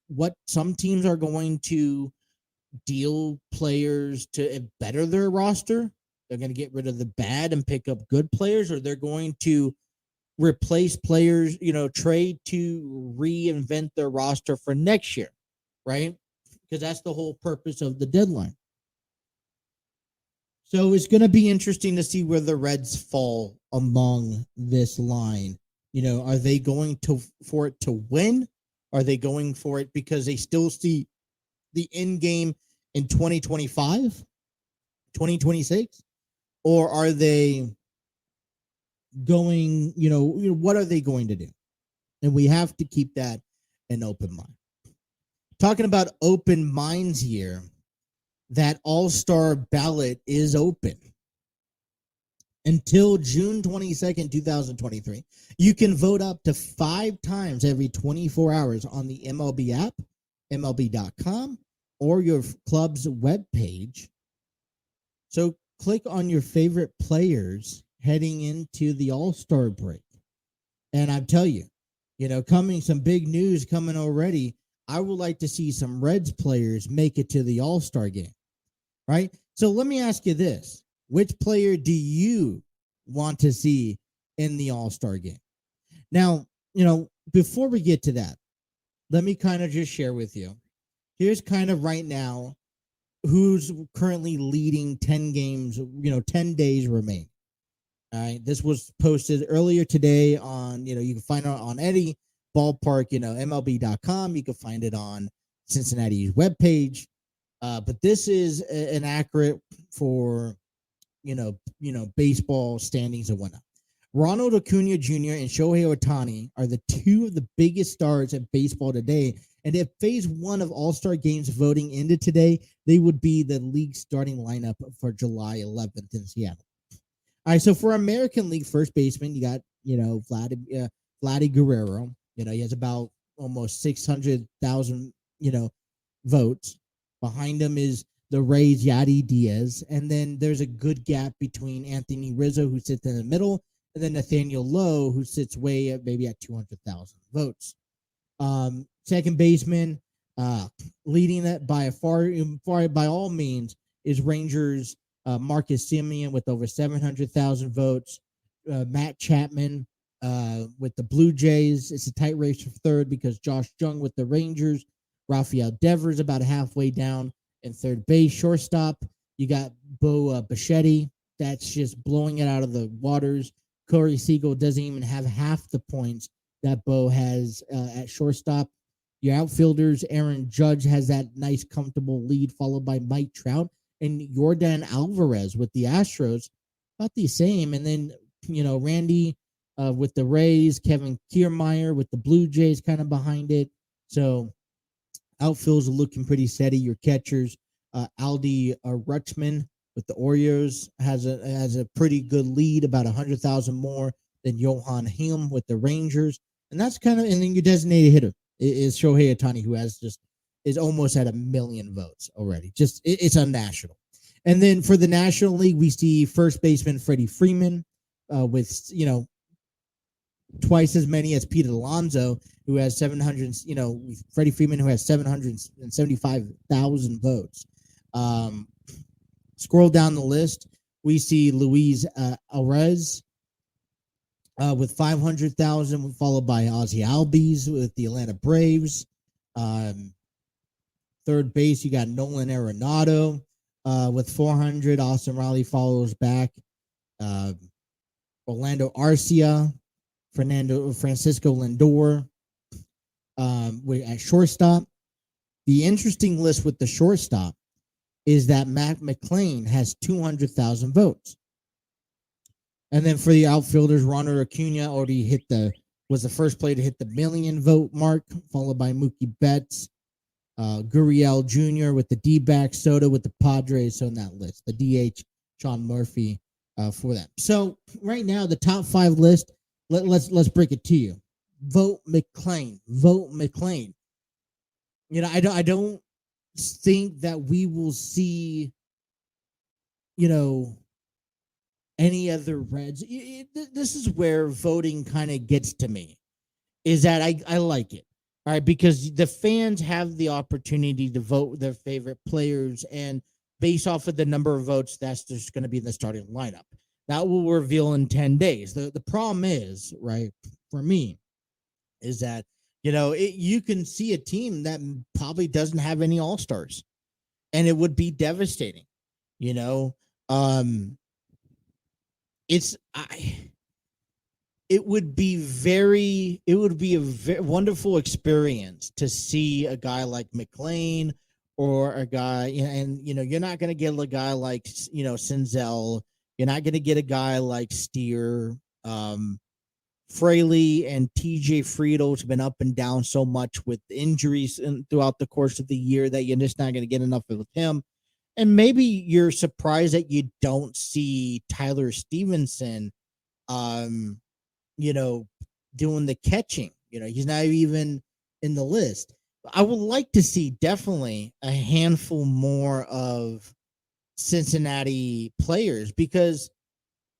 what some teams are going to deal players to better their roster. They're going to get rid of the bad and pick up good players, or they're going to replace players, trade to reinvent their roster for next year, right? Because that's the whole purpose of the deadline. So it's going to be interesting to see where the Reds fall among this line. Are they going for it to win? Are they going for it because they still see the end game in 2025, 2026? Or are they going, what are they going to do? And we have to keep that an open mind. Talking about open minds here, that all-star ballot is open until June 22nd, 2023. You can vote up to 5 times every 24 hours on the MLB app, MLB.com, or your club's webpage. So click on your favorite players heading into the All-Star break. And I tell you, some big news coming already. I would like to see some Reds players make it to the All-Star game, right? So let me ask you this. Which player do you want to see in the All-Star game? Now, before we get to that, let me kind of just share with you. Here's kind of right now who's currently leading 10 games, 10 days remain. All right. This was posted earlier today on, you can find it on any ballpark, MLB.com. You can find it on Cincinnati's webpage. But this is an accurate for, baseball standings and whatnot. Ronald Acuna Jr. and Shohei Ohtani are the two of the biggest stars at baseball today. And if phase one of All-Star games voting ended today, they would be the league starting lineup for July 11th in Seattle. All right, so for American League first baseman, you got, Vladdy Guerrero. He has about almost 600,000, votes. Behind him is the Rays' Yadi Diaz. And then there's a good gap between Anthony Rizzo, who sits in the middle, and then Nathaniel Lowe, who sits way at maybe at 200,000 votes. Second baseman, leading it by far by all means, is Rangers' Marcus Semien with over 700,000 votes. Matt Chapman with the Blue Jays. It's a tight race for third because Josh Jung with the Rangers. Rafael Devers about halfway down in third base. Shortstop, you got Bo Bichetti. That's just blowing it out of the waters. Corey Seagull doesn't even have half the points that Bo has at shortstop. Your outfielders, Aaron Judge has that nice, comfortable lead, followed by Mike Trout and Yordan Alvarez with the Astros, about the same. And then, Randy with the Rays, Kevin Kiermaier with the Blue Jays kind of behind it. So outfields are looking pretty steady. Your catchers, Aldi Rutschman with the Orioles has a pretty good lead, about 100,000 more than Johan Hill with the Rangers. And that's and then your designated hitter is Shohei Ohtani, who is almost at 1 million votes already. It's unnational. And then for the National League, we see first baseman Freddie Freeman with, twice as many as Pete Alonso, who has 700, Freddie Freeman, who has 775,000 votes. Scroll down the list, we see Luis Arraez with 500,000, followed by Ozzie Albies with the Atlanta Braves. Third base, you got Nolan Arenado with 400. Austin Riley follows back. Orlando Arcia, Francisco Lindor at shortstop. The interesting list with the shortstop is that Matt McClain has 200,000 votes. And then for the outfielders, Ronald Acuna already was the first player to hit the 1 million vote mark, followed by Mookie Betts, Gurriel Jr. with the D-backs, Soto with the Padres on that list, the DH, Sean Murphy for that. So right now, the top 5 list, let's break it to you. Vote McClain. Vote McClain. I don't think that we will see, any other Reds. This is where voting kind of gets to me, is that I like it. All right, because the fans have the opportunity to vote their favorite players, and based off of the number of votes, that's just going to be the starting lineup. That will reveal in 10 days. The problem is, right, for me, is that, you can see a team that probably doesn't have any all-stars, and it would be devastating, it would be a very wonderful experience to see a guy like McClain or a guy, and you're not going to get a guy like Senzel. You're not going to get a guy like Steer. Fraley and TJ Friedel's been up and down so much with injuries throughout the course of the year that you're just not going to get enough with him. And maybe you're surprised that you don't see Tyler Stevenson, doing the catching. He's not even in the list. I would like to see definitely a handful more of Cincinnati players because,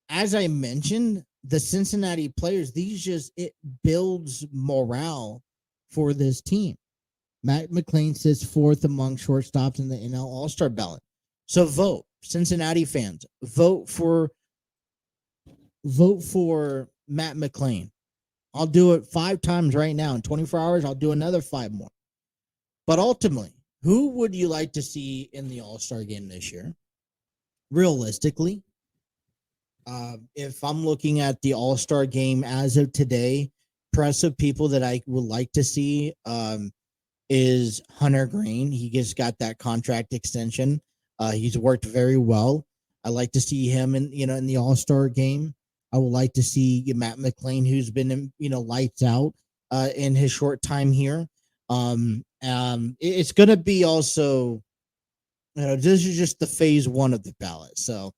as I mentioned, the Cincinnati players, it builds morale for this team. Matt McClain sits fourth among shortstops in the NL All-Star ballot. So vote, Cincinnati fans, vote for Matt McClain. I'll do it 5 times right now. In 24 hours, I'll do another 5 more. But ultimately, who would you like to see in the All-Star game this year? Realistically, if I'm looking at the All-Star game as of today, impressive people that I would like to see is Hunter Green. He just got that contract extension. He's worked very well. I like to see him in the All-Star game. I would like to see Matt McClain, who's been, lights out in his short time here. It's going to be also, this is just the phase one of the ballot. So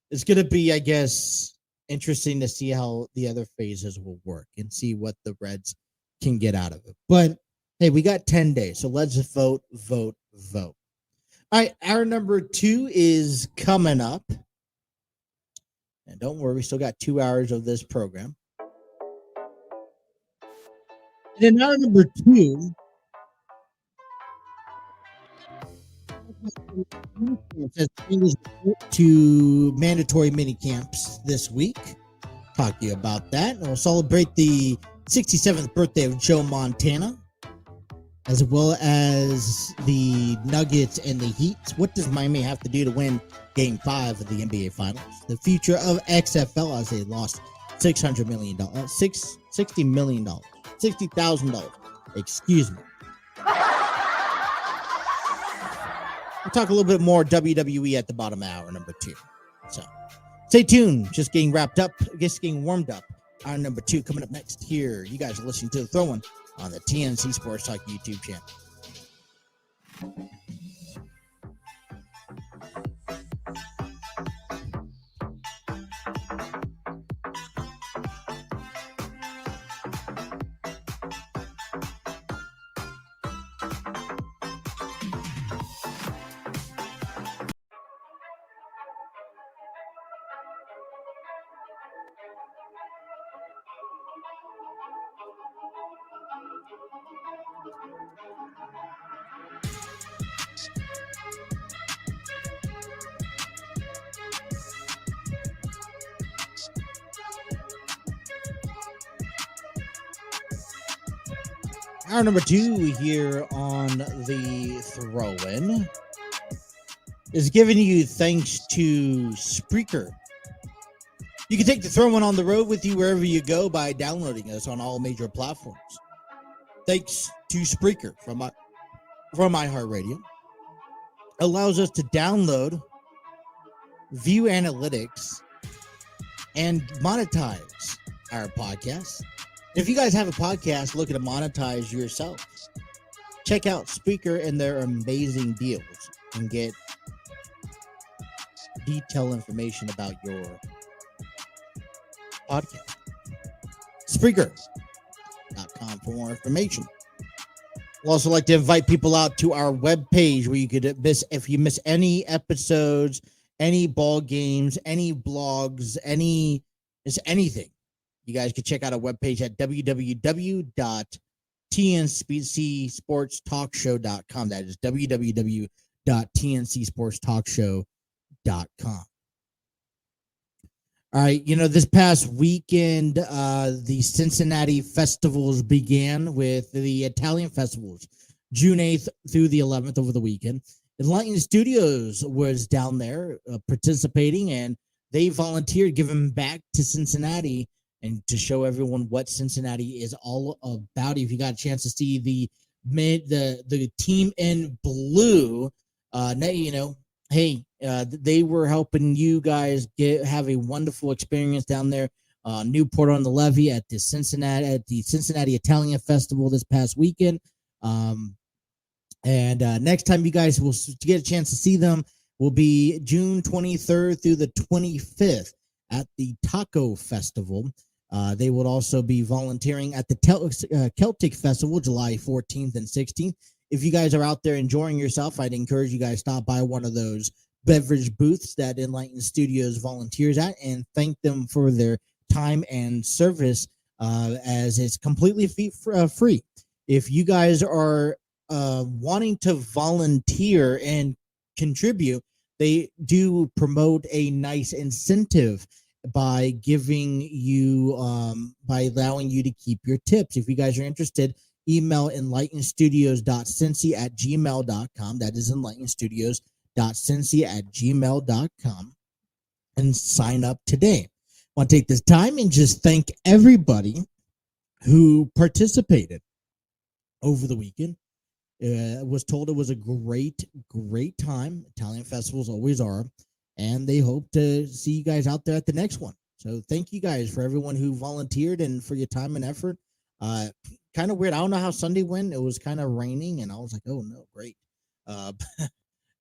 it's going to be, I guess, interesting to see how the other phases will work and see what the Reds can get out of it. But hey, we got 10 days. So let's vote. All right. Hour number 2 is coming up. And don't worry, we still got 2 hours of this program. And in hour number 2, to mandatory mini camps this week. Talk to you about that. And we'll celebrate the 67th birthday of Joe Montana, as well as the Nuggets and the Heat. What does Miami have to do to win Game 5 of the NBA Finals? The future of XFL as they lost $600 million, $60 million, $60,000. Excuse me. We'll talk a little bit more WWE at the bottom of hour number 2. So stay tuned. Just getting wrapped up, just getting warmed up. Hour number 2 coming up next here. You guys are listening to The Throw-In on the TNC Sports Talk YouTube channel. Hour number 2 here on the Throw-In is giving you thanks to Spreaker. You can take the Throw-In on the road with you wherever you go by downloading us on all major platforms. Thanks to Spreaker from iHeartRadio. Allows us to download, view analytics, and monetize our podcast. If you guys have a podcast looking to monetize yourself, check out Spreaker and their amazing deals and get detailed information about your podcast. Spreaker.com for more information. We'll also like to invite people out to our webpage where you could miss, if you miss any episodes, any ball games, any blogs, anything. You guys can check out our webpage at www.tncsportstalkshow.com. That is www.tncsportstalkshow.com. All right, this past weekend, the Cincinnati festivals began with the Italian festivals, June 8th through the 11th over the weekend. Enlightened Studios was down there participating, and they volunteered, giving back to Cincinnati and to show everyone what Cincinnati is all about. If you got a chance to see the team in blue, they were helping you guys have a wonderful experience down there. Newport on the Levee at the Cincinnati Italian Festival this past weekend. And next time you guys will get a chance to see them will be June 23rd through the 25th at the Taco Festival. They will also be volunteering at the Celtic Festival, July 14th and 16th. If you guys are out there enjoying yourself, I'd encourage you guys to stop by one of those beverage booths that Enlightened Studios volunteers at and thank them for their time and service, as it's completely free. If you guys are wanting to volunteer and contribute, they do promote a nice incentive by giving you, by allowing you to keep your tips. If you guys are interested, email enlightenedstudios.cincy@gmail.com. That is enlightenedstudios.cincy@gmail.com and sign up today. I want to take this time and just thank everybody who participated over the weekend. Was told it was a great time. Italian festivals always are. And they hope to see you guys out there at the next one. So thank you guys for everyone who volunteered and for your time and effort. Kind of weird. I don't know how Sunday went. It was kind of raining, and I was like, oh no, great. Uh,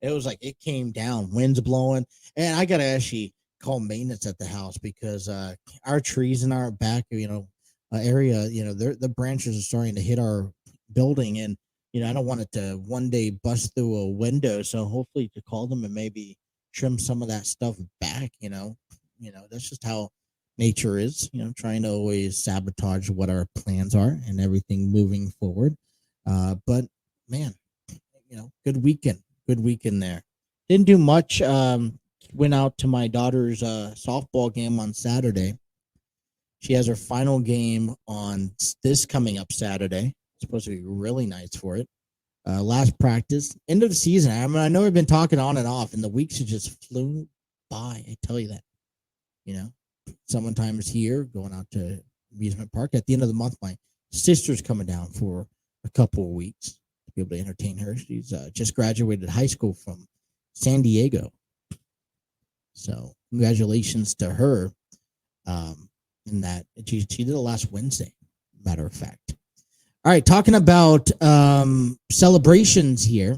it was like it came down, winds blowing, and I gotta actually call maintenance at the house because our trees in our back, area, the branches are starting to hit our building, and I don't want it to one day bust through a window. So hopefully to call them and maybe trim some of that stuff back. That's just how nature is. Trying to always sabotage what our plans are and everything moving forward. But man, good weekend there. Didn't do much. Went out to my daughter's softball game on Saturday. She has her final game on this coming up Saturday. It's supposed to be really nice for it. Last practice, end of the season. I know we've been talking on and off, and the weeks have just flew by. I tell you that. Sometime is here, going out to amusement park. At the end of the month, my sister's coming down for a couple of weeks to be able to entertain her. She's just graduated high school from San Diego. So congratulations to her. In that she did it last Wednesday, matter of fact. All right, talking about celebrations here.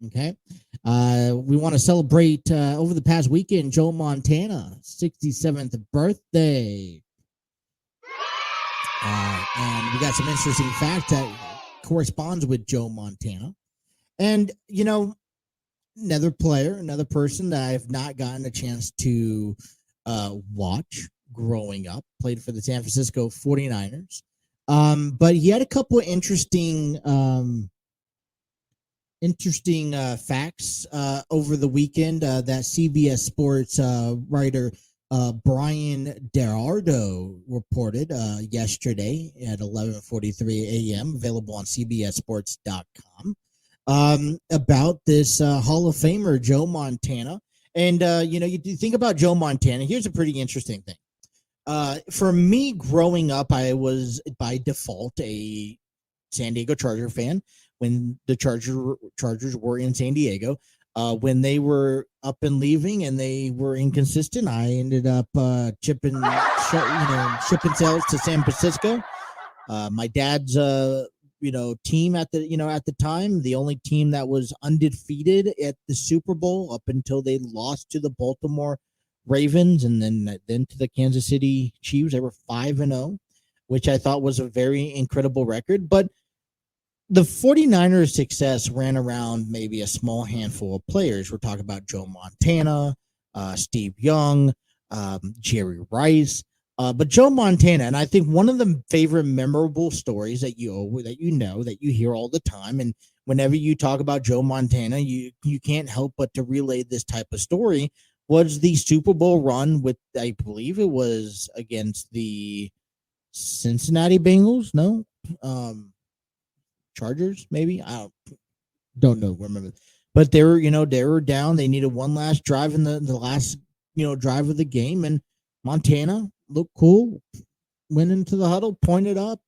Okay. We want to celebrate over the past weekend Joe Montana 67th birthday. And we got some interesting facts that corresponds with Joe Montana. And another person that I've not gotten a chance to watch growing up, played for the San Francisco 49ers. But he had a couple of interesting facts over the weekend that CBS Sports writer Brian DeArdo reported yesterday at 11:43 a.m. available on CBSSports.com about this Hall of Famer Joe Montana. And you think about Joe Montana. Here's a pretty interesting thing. For me, growing up, I was by default a San Diego Charger fan. When the Chargers were in San Diego, when they were up and leaving and they were inconsistent, I ended up shipping sales to San Francisco. My dad's team at the time, the only team that was undefeated at the Super Bowl up until they lost to the Baltimore Ravens and then to the Kansas City Chiefs. They were 5-0, which I thought was a very incredible record. But the 49ers' success ran around maybe a small handful of players. We're talking about Joe Montana, Steve Young, Jerry Rice, but Joe Montana. And I think one of the favorite memorable stories that you hear all the time, and whenever you talk about Joe Montana, you can't help but to relay this type of story, was the Super Bowl run with, I believe it was against the Cincinnati Bengals. No, Chargers, maybe. I don't know. Remember, but they were down. They needed one last drive in the last drive of the game, and Montana looked cool. Went into the huddle, pointed up.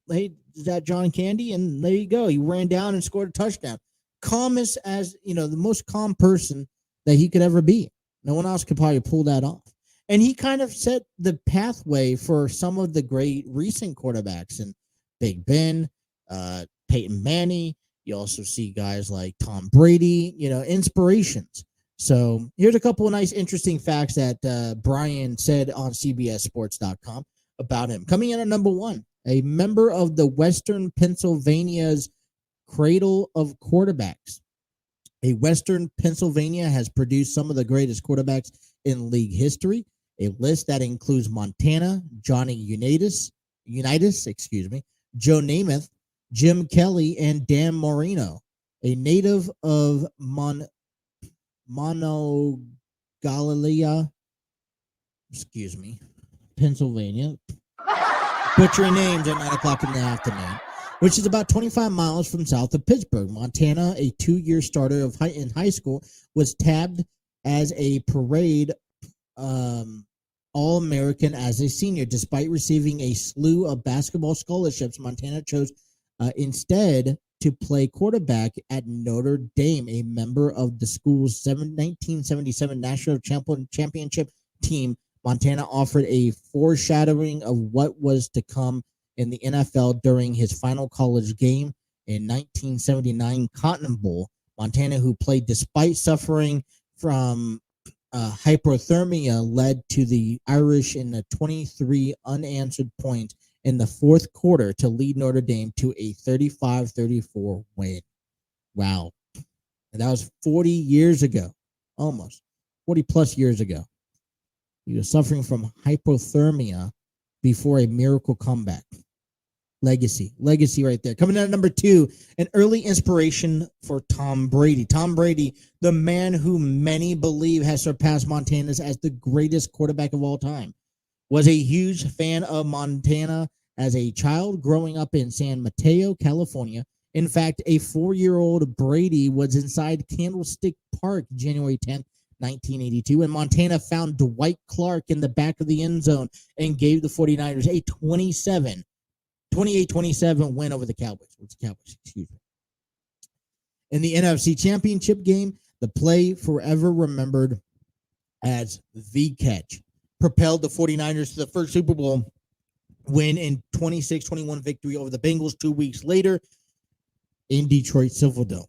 Hey, is that John Candy? And there you go. He ran down and scored a touchdown. Calmest as the most calm person that he could ever be. No one else could probably pull that off. And he kind of set the pathway for some of the great recent quarterbacks, and Big Ben, Peyton Manning. You also see guys like Tom Brady, inspirations. So here's a couple of nice, interesting facts that Brian said on CBSSports.com about him. Coming in at number one, a member of the Western Pennsylvania's Cradle of Quarterbacks. Western Pennsylvania has produced some of the greatest quarterbacks in league history. A list that includes Montana, Johnny Unitas, Joe Namath, Jim Kelly, and Dan Marino. A native of Monongahela, Pennsylvania. Butchering names at 9 o'clock in the afternoon, which is about 25 miles from south of Pittsburgh. Montana, a 2-year starter in high school, was tabbed as a parade All-American as a senior. Despite receiving a slew of basketball scholarships, Montana chose instead to play quarterback at Notre Dame, a member of the school's 1977 national championship team. Montana offered a foreshadowing of what was to come in the NFL during his final college game in 1979 Cotton Bowl. Montana, who played despite suffering from hypothermia, led to the Irish in a 23 unanswered points in the fourth quarter to lead Notre Dame to a 35-34 win. Wow. And that was 40 years ago, almost 40 plus years ago. He was suffering from hypothermia before a miracle comeback. Legacy right there. Coming in at number 2, an early inspiration for Tom Brady. Tom Brady, the man who many believe has surpassed Montana's as the greatest quarterback of all time, was a huge fan of Montana as a child growing up in San Mateo, California. In fact, a 4-year-old Brady was inside Candlestick Park January 10th, 1982, and Montana found Dwight Clark in the back of the end zone and gave the 49ers a 28-27 win over the Cowboys. In the NFC Championship game, the play forever remembered as the catch propelled the 49ers to the first Super Bowl win in 26-21 victory over the Bengals 2 weeks later in Detroit Silverdome.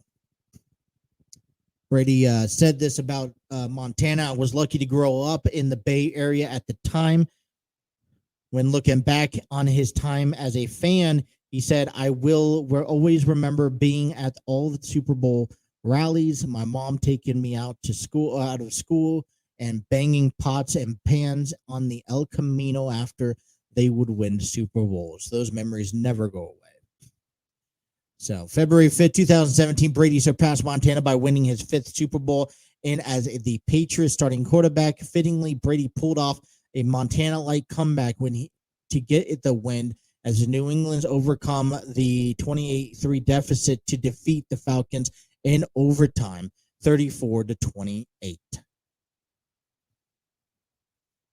Brady said this about Montana. I was lucky to grow up in the Bay Area at the time. When looking back on his time as a fan, he said, I will always remember being at all the Super Bowl rallies, my mom taking me out of school, and banging pots and pans on the El Camino after they would win Super Bowls. Those memories never go away. So, February 5th, 2017, Brady surpassed Montana by winning his 5th Super Bowl and as the Patriots starting quarterback. Fittingly, Brady pulled off a Montana-like comeback to get the win as the New England's overcome the 28-3 deficit to defeat the Falcons in overtime, 34-28.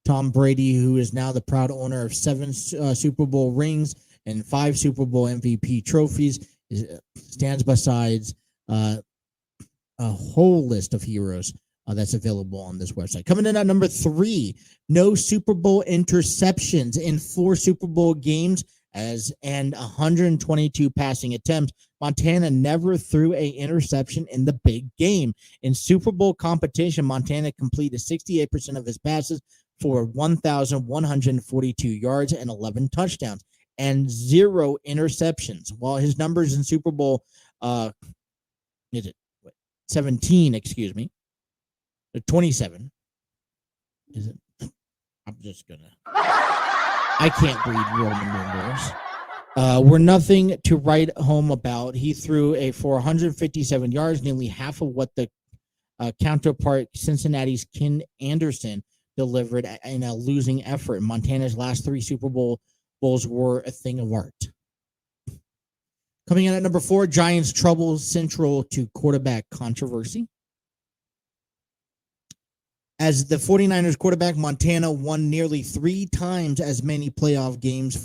Tom Brady, who is now the proud owner of 7 Super Bowl rings and 5 Super Bowl MVP trophies, stands beside a whole list of heroes that's available on this website. Coming in at number 3, no Super Bowl interceptions in 4 Super Bowl games and 122 passing attempts. Montana never threw an interception in the big game. In Super Bowl competition, Montana completed 68% of his passes for 1,142 yards and 11 touchdowns and 0 interceptions. While his numbers in Super Bowl 27, or 27. Is it? I can't read Roman numerals. Were nothing to write home about. He threw for 157 yards, nearly half of what the counterpart Cincinnati's Ken Anderson delivered in a losing effort. Montana's last 3 Super Bowls were a thing of art. Coming in at number 4, Giants trouble central to quarterback controversy. As the 49ers quarterback, Montana won nearly 3 times as many playoff games,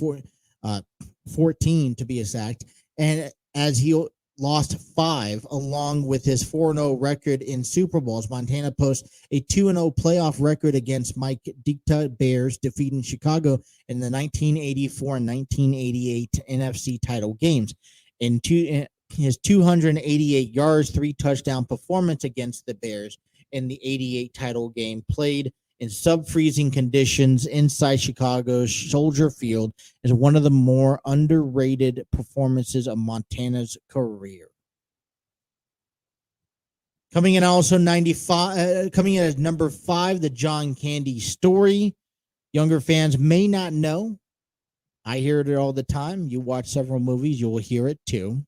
14 to be exact, and as he lost 5 along with his 4-0 record in Super Bowls. Montana posts a 2-0 playoff record against Mike Ditka Bears, defeating Chicago in the 1984 and 1988 NFC title games. In his 288 yards, 3 touchdown performance against the Bears in the 88 title game, played in sub-freezing conditions inside Chicago's Soldier Field, is one of the more underrated performances of Montana's career. Coming in also 95, coming in at number 5, the John Candy story. Younger fans may not know. I hear it all the time. You watch several movies, you will hear it too.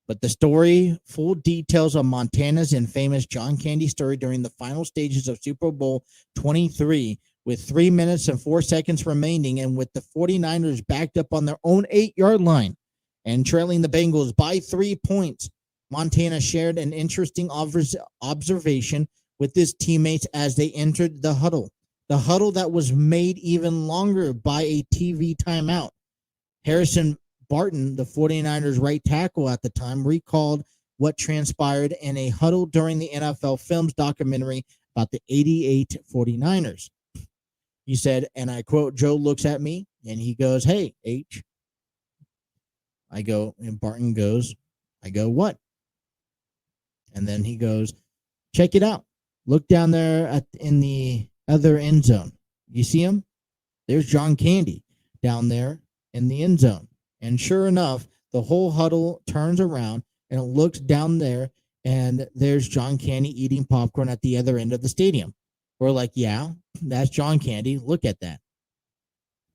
But the story, full details of Montana's infamous John Candy story during the final stages of Super Bowl 23, with 3 minutes and 4 seconds remaining, and with the 49ers backed up on their own 8-yard line and trailing the Bengals by 3 points. Montana shared an interesting observation with his teammates as they entered the huddle that was made even longer by a TV timeout. Harrison Barton, the 49ers right tackle at the time, recalled what transpired in a huddle during the NFL Films documentary about the 88 49ers. He said, and I quote, Joe looks at me and he goes, "Hey, H." I go, and Barton goes, I go, "What?" And then he goes, "Check it out. Look down there in the other end zone. You see him? There's John Candy down there in the end zone." And sure enough, the whole huddle turns around and it looks down there, and there's John Candy eating popcorn at the other end of the stadium. We're like, "Yeah, that's John Candy. Look at that."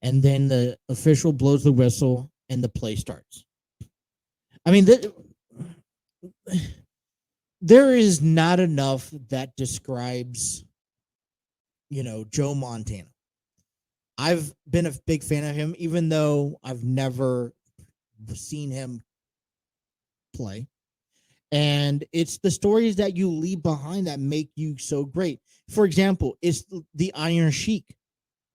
And then the official blows the whistle and the play starts. I mean, there is not enough that describes, Joe Montana. I've been a big fan of him, even though I've never seen him play. And it's the stories that you leave behind that make you so great. For example, it's the Iron Sheik,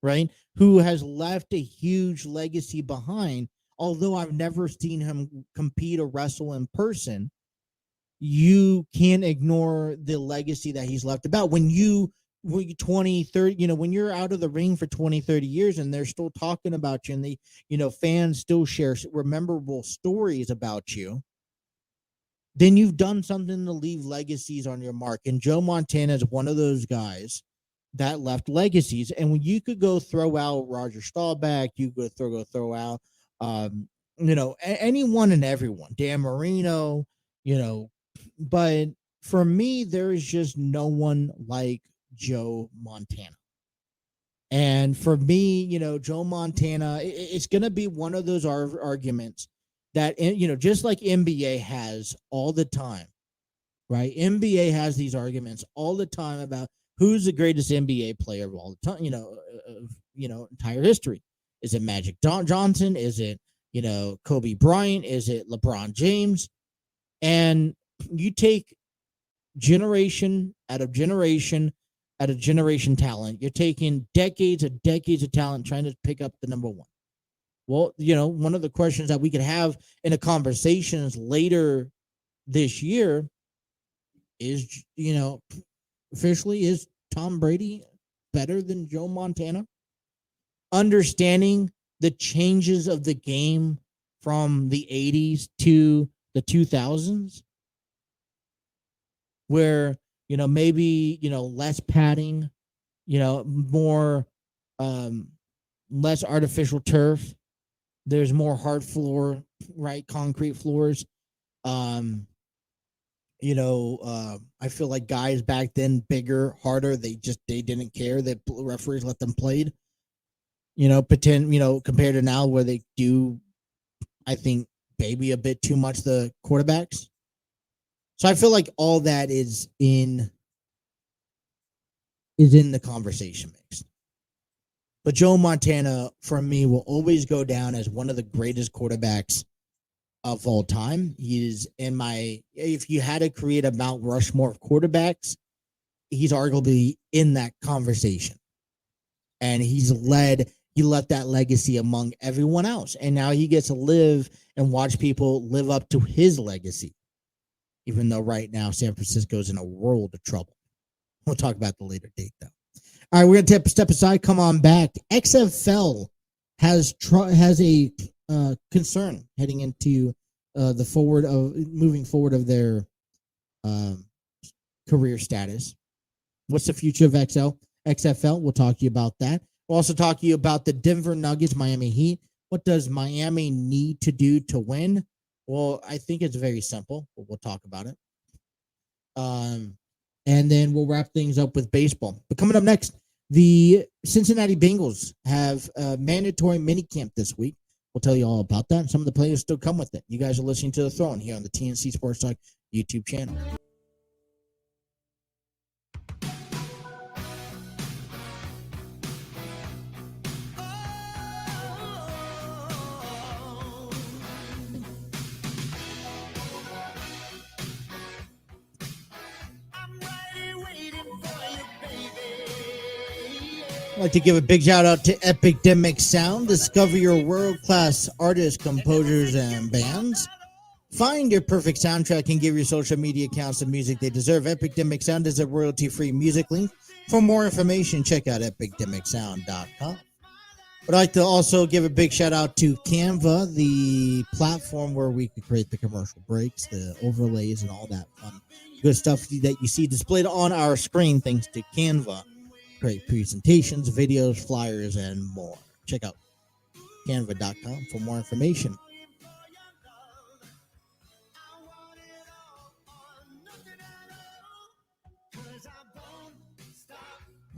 right? Who has left a huge legacy behind. Although I've never seen him compete or wrestle in person, you can't ignore the legacy that he's left about. When you 20, 30, when you're out of the ring for 20, 30 years and they're still talking about you, and the, fans still share memorable stories about you, then you've done something to leave legacies on your mark. And Joe Montana is one of those guys that left legacies. And when you could go throw out Roger Staubach, you could throw out, anyone and everyone, Dan Marino, but for me, there is just no one like Joe Montana. And for me, Joe Montana, it's going to be one of those arguments that, just like NBA has all the time, right? NBA has these arguments all the time about who's the greatest NBA player of all the time, entire history. Is it Magic Johnson? Is it, Kobe Bryant? Is it LeBron James? And you take generation out of generation talent. You're taking decades of talent trying to pick up the number one. Well, one of the questions that we could have in a conversations later this year is, officially, is Tom Brady better than Joe Montana? Understanding the changes of the game from the 80s to the 2000s, where, maybe, less padding, more, less artificial turf. There's more hard floor, right? Concrete floors. I feel like guys back then, bigger, harder, they didn't care that referees let them play. Compared to now where they do, I think, maybe a bit too much the quarterbacks. So I feel like all that is in the conversation mix. But Joe Montana, for me, will always go down as one of the greatest quarterbacks of all time. He is if you had to create a Mount Rushmore of quarterbacks, he's arguably in that conversation. And he left that legacy among everyone else. And now he gets to live and watch people live up to his legacy. Even though right now San Francisco's in a world of trouble. We'll talk about the later date, though. All right, we're going to step aside. Come on back. XFL has a concern heading into moving forward of their career status. What's the future of XFL? We'll talk to you about that. We'll also talk to you about the Denver Nuggets, Miami Heat. What does Miami need to do to win? Well, I think it's very simple, but we'll talk about it. And then we'll wrap things up with baseball. But coming up next, the Cincinnati Bengals have a mandatory minicamp this week. We'll tell you all about that. Some of the players still come with it. You guys are listening to The Throne here on the TNC Sports Talk YouTube channel. I'd like to give a big shout out to Epidemic Sound. Discover your world-class artists, composers, and bands. Find your perfect soundtrack and give your social media accounts the music they deserve. Epidemic Sound is a royalty-free music link For more information, check out epicdemicsound.com. I'd like to also give a big shout out to Canva, the platform where we can create the commercial breaks, the overlays, and all that fun good stuff that you see displayed on our screen thanks to Canva. Create presentations, videos, flyers, and more. Check out canva.com for more information.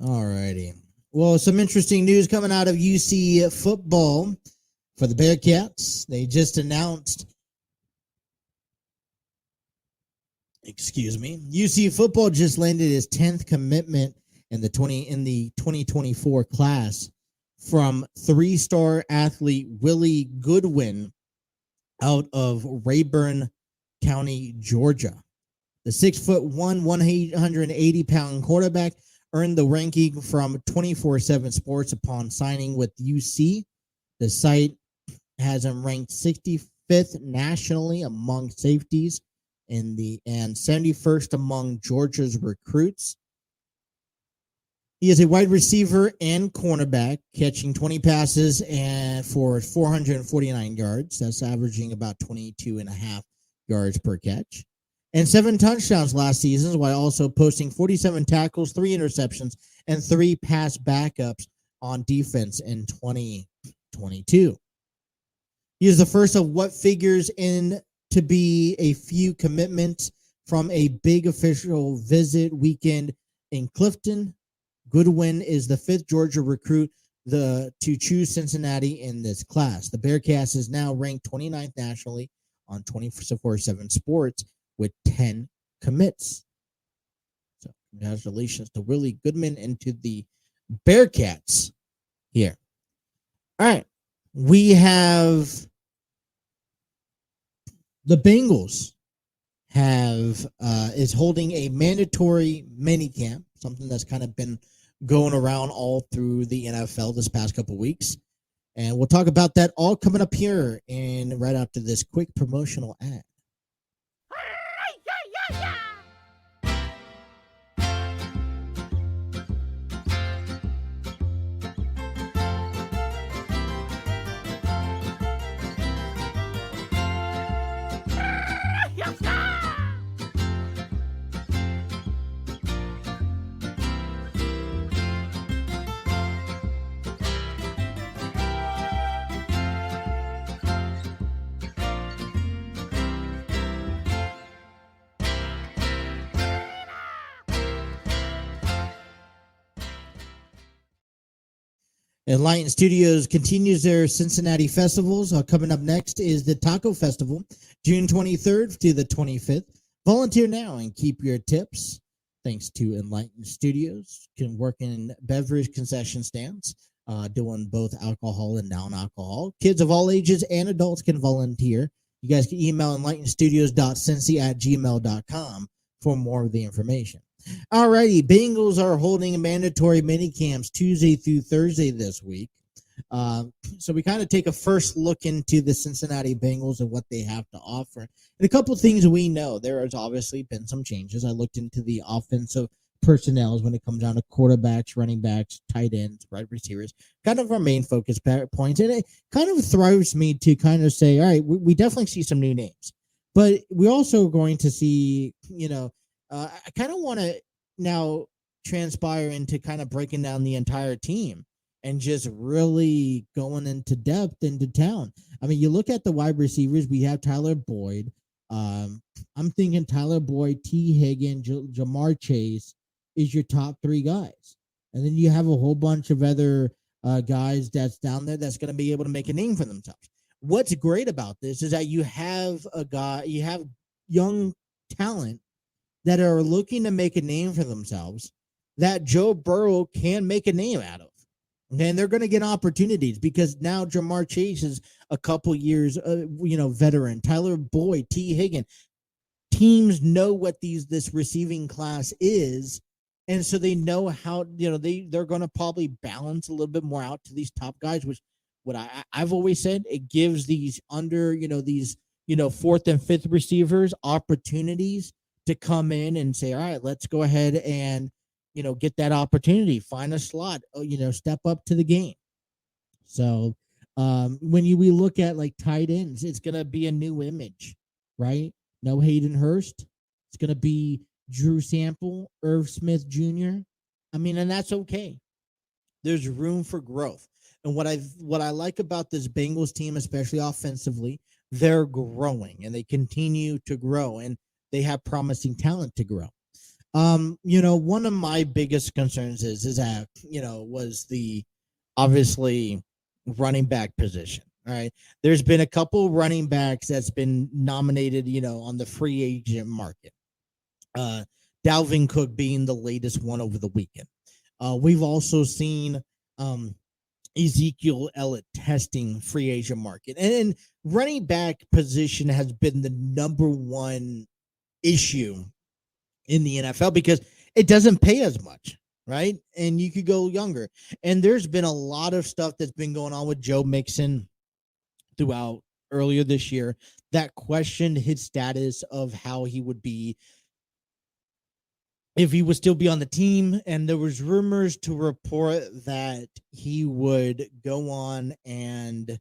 Alrighty. Well, some interesting news coming out of UC football for the Bearcats. They just announced, UC football just landed his 10th commitment in the 2024 class from 3-star athlete Willie Goodwin out of Rayburn County, Georgia. The 6'1", 180-pound quarterback earned the ranking from 24/7 Sports upon signing with UC. The site has him ranked 65th nationally among safeties and 71st among Georgia's recruits. He is a wide receiver and cornerback, catching 20 passes and for 449 yards. That's averaging about 22.5 yards per catch. And 7 touchdowns last season, while also posting 47 tackles, 3 interceptions, and 3 pass backups on defense in 2022. He is the first of what figures in to be a few commitments from a big official visit weekend in Clifton. Goodwin is the 5th Georgia recruit to choose Cincinnati in this class. The Bearcats is now ranked 29th nationally on 24/7 Sports with 10 commits. So congratulations to Willie Goodman and to the Bearcats here. All right. We have the Bengals is holding a mandatory minicamp, something that's kind of been going around all through the NFL this past couple weeks. And we'll talk about that all coming up here and right after this quick promotional ad. Enlighten Studios continues their Cincinnati festivals. Coming up next is the Taco Festival, June 23rd to the 25th. Volunteer now and keep your tips. Thanks to Enlighten Studios, can work in beverage concession stands, doing both alcohol and non-alcohol. Kids of all ages and adults can volunteer. You guys can email enlightenstudios.cincy@gmail.com for more of the information. Alrighty, Bengals are holding mandatory mini camps Tuesday through Thursday this week. So we kind of take a first look into the Cincinnati Bengals and what they have to offer. And a couple things we know. There has obviously been some changes. I looked into the offensive personnel when it comes down to quarterbacks, running backs, tight ends, wide receivers, kind of our main focus points. And it kind of throws me to kind of say, all right, we definitely see some new names. But we're also going to see, I kind of want to now transpire into kind of breaking down the entire team and just really going into depth into town. I mean, you look at the wide receivers, we have Tyler Boyd. I'm thinking Tyler Boyd, T. Higgins, Jamar Chase is your top 3 guys. And then you have a whole bunch of other guys that's down there that's going to be able to make a name for themselves. What's great about this is that you have young talent that are looking to make a name for themselves that Joe Burrow can make a name out of. And they're going to get opportunities because now Jamar Chase is a couple years, veteran. Tyler Boyd, T. Higgins. Teams know what this receiving class is. And so they know how, they're going to probably balance a little bit more out to these top guys, which what I've always said, it gives these these 4th and 5th receivers opportunities to come in and say, all right, let's go ahead and get that opportunity, find a slot, step up to the game. So when we look at like tight ends, it's gonna be a new image, right? No Hayden Hurst. It's gonna be Drew Sample, Irv Smith Jr. I mean, and that's okay. There's room for growth. And what I like about this Bengals team, especially offensively, they're growing and they continue to grow and they have promising talent to grow. One of my biggest concerns is that, was the obviously running back position. All right. There's been a couple running backs that's been nominated, on the free agent market. Dalvin Cook being the latest one over the weekend. We've also seen Ezekiel Elliott testing free agent market. And running back position has been the number one issue in the NFL because it doesn't pay as much, right? And you could go younger. And there's been a lot of stuff that's been going on with Joe Mixon throughout earlier this year that questioned his status of how he would be if he would still be on the team. And there was rumors to report that he would go on and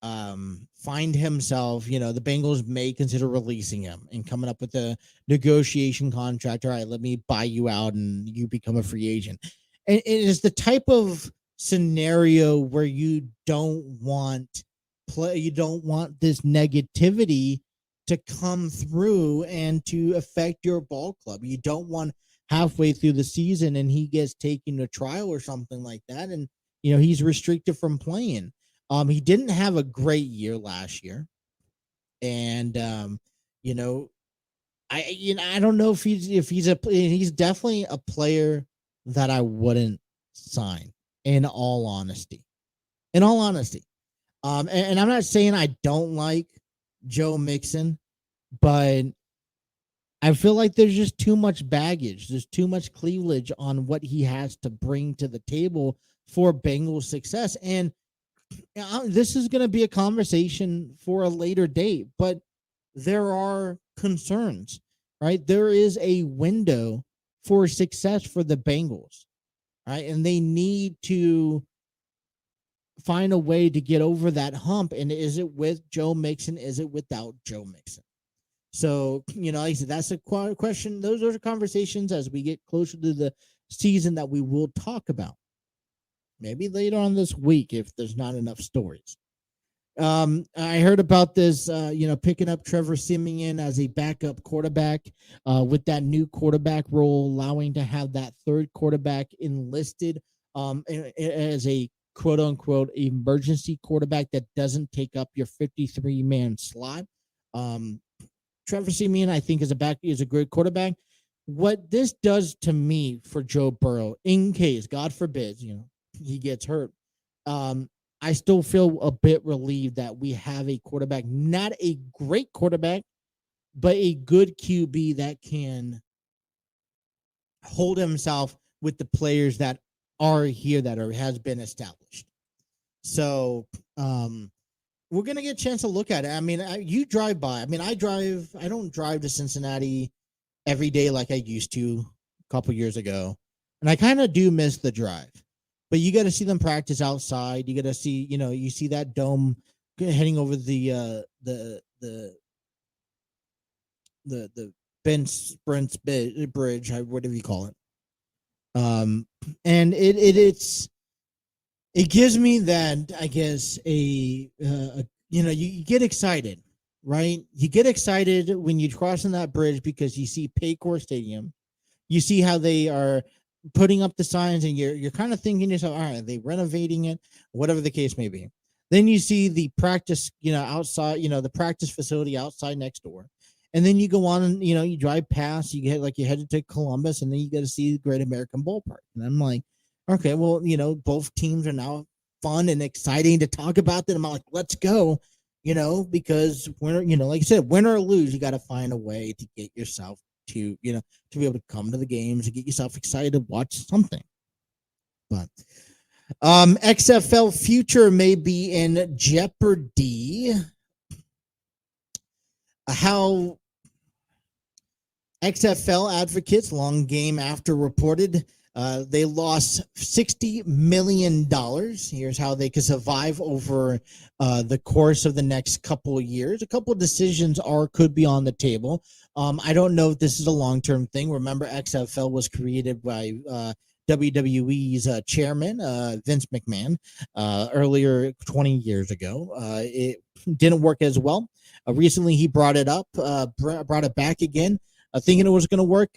find himself, the Bengals may consider releasing him and coming up with a negotiation contract. All right, let me buy you out and you become a free agent. And it is the type of scenario where you don't want this negativity to come through and to affect your ball club. You don't want halfway through the season and he gets taken to trial or something like that, and he's restricted from playing. He didn't have a great year last year, and I don't know if he's definitely a player that I wouldn't sign. In all honesty, and I'm not saying I don't like Joe Mixon, but I feel like there's just too much baggage. There's too much cleavage on what he has to bring to the table for Bengals success. And this is going to be a conversation for a later date, but there are concerns, right? There is a window for success for the Bengals, right? And they need to find a way to get over that hump. And is it with Joe Mixon? Is it without Joe Mixon? So, like I said, that's a question. Those are conversations as we get closer to the season that we will talk about. Maybe later on this week if there's not enough stories. I heard about this, picking up Trevor Siemian as a backup quarterback with that new quarterback role, allowing to have that third quarterback enlisted as a quote unquote emergency quarterback that doesn't take up your 53-man slot. Trevor Siemian, I think, is a great quarterback. What this does to me for Joe Burrow, in case, God forbid, he gets hurt, I still feel a bit relieved that we have a quarterback, not a great quarterback, but a good QB that can hold himself with the players that are here that has been established. So, we're going to get a chance to look at it. I mean, you drive by. I mean, I don't drive to Cincinnati every day like I used to a couple years ago. And I kind of do miss the drive. But you got to see them practice outside. You got to see, you see that dome heading over the Ben Sprints Bridge, whatever you call it. And it gives me that, I guess, you get excited, right? You get excited when you're crossing that bridge because you see Paycor Stadium. You see how they are putting up the signs, and you're kind of thinking to yourself, all right, are they renovating it? Whatever the case may be. Then you see the practice, outside, the practice facility outside next door. And then you go on and, you drive past, you headed to Columbus, and then you get to see the Great American Ballpark. And I'm like, okay, well, both teams are now fun and exciting to talk about them. I'm like, let's go, because like I said, win or lose, you got to find a way to get yourself to be able to come to the games and get yourself excited to watch something. But XFL future may be in jeopardy. How XFL advocates long game after reported They lost $60 million. Here's how they could survive over the course of the next couple of years. A couple of decisions could be on the table. I don't know if this is a long-term thing. Remember, XFL was created by WWE's chairman, Vince McMahon, earlier 20 years ago. It didn't work as well. Recently, he brought it up, brought it back again, thinking it was going to work.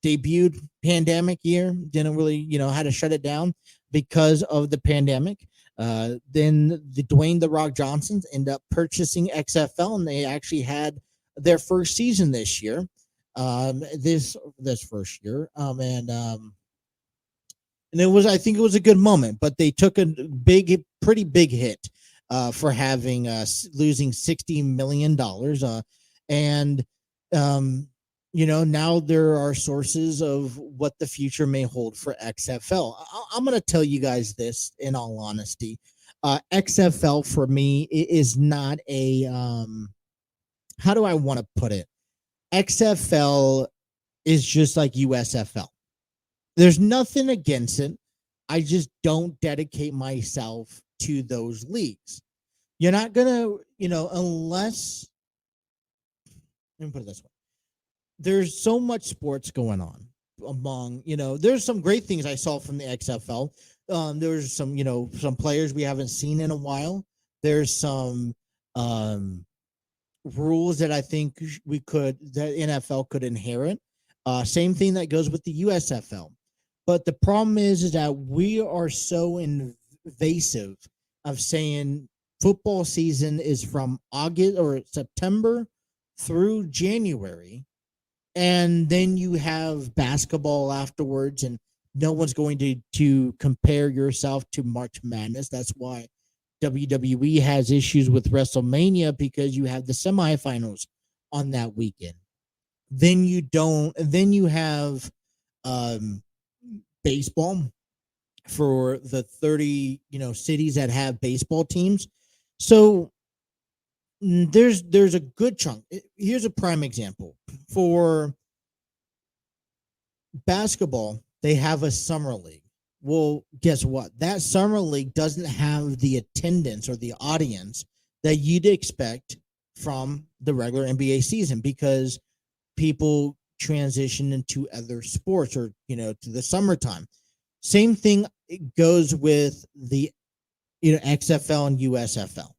Debuted pandemic year, didn't really, had to shut it down because of the pandemic. Then the Dwayne "The Rock" Johnsons end up purchasing XFL, and they actually had their first season this year. This first year, and I think it was a good moment, but they took a pretty big hit for having losing $60 million, and now there are sources of what the future may hold for XFL. I'm going to tell you guys this in all honesty. XFL for me is not a, how do I want to put it? XFL is just like USFL. There's nothing against it. I just don't dedicate myself to those leagues. You're not going to, unless, let me put it this way. There's so much sports going on among, there's some great things I saw from the XFL. There's some, some players we haven't seen in a while. There's some rules that I think that NFL could inherit. Same thing that goes with the USFL. But the problem is that we are so invasive of saying football season is from August or September through January. And then you have basketball afterwards, and no one's going to compare yourself to March Madness. That's why WWE has issues with WrestleMania, because you have the semifinals on that weekend. Then you have baseball for the 30, cities that have baseball teams. So there's a good chunk. Here's a prime example. For basketball, they have a summer league. Well, guess what? That summer league doesn't have the attendance or the audience that you'd expect from the regular NBA season, because people transition into other sports or, to the summertime. Same thing goes with the, XFL and USFL,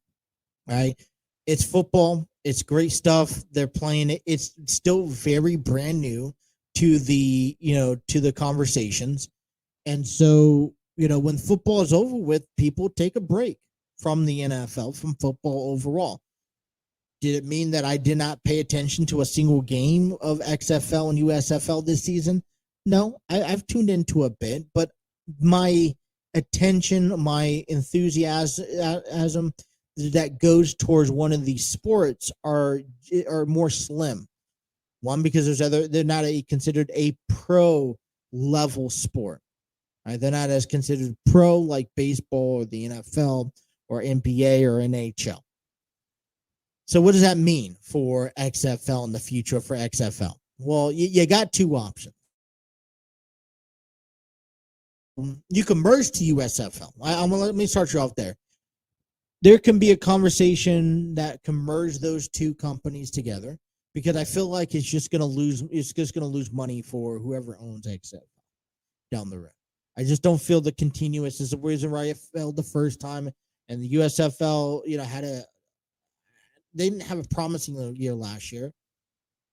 right? It's football. It's great stuff. They're playing it. It's still very brand new to the, to the conversations. And so, when football is over with, people take a break from the NFL, from football overall. Did it mean that I did not pay attention to a single game of XFL and USFL this season? No, I've tuned into a bit, but my attention, my enthusiasm that goes towards one of these sports are more slim. One, because they're not considered a pro level sport. Right? They're not as considered pro like baseball or the NFL or NBA or NHL. So what does that mean for XFL in the future for XFL? Well, you got two options. You can merge to USFL. Let me start you off there. There can be a conversation that can merge those two companies together, because I feel like it's just going to lose money for whoever owns XFL down the road. I just don't feel the continuous is the reason why I failed the first time, and the USFL, they didn't have a promising year last year,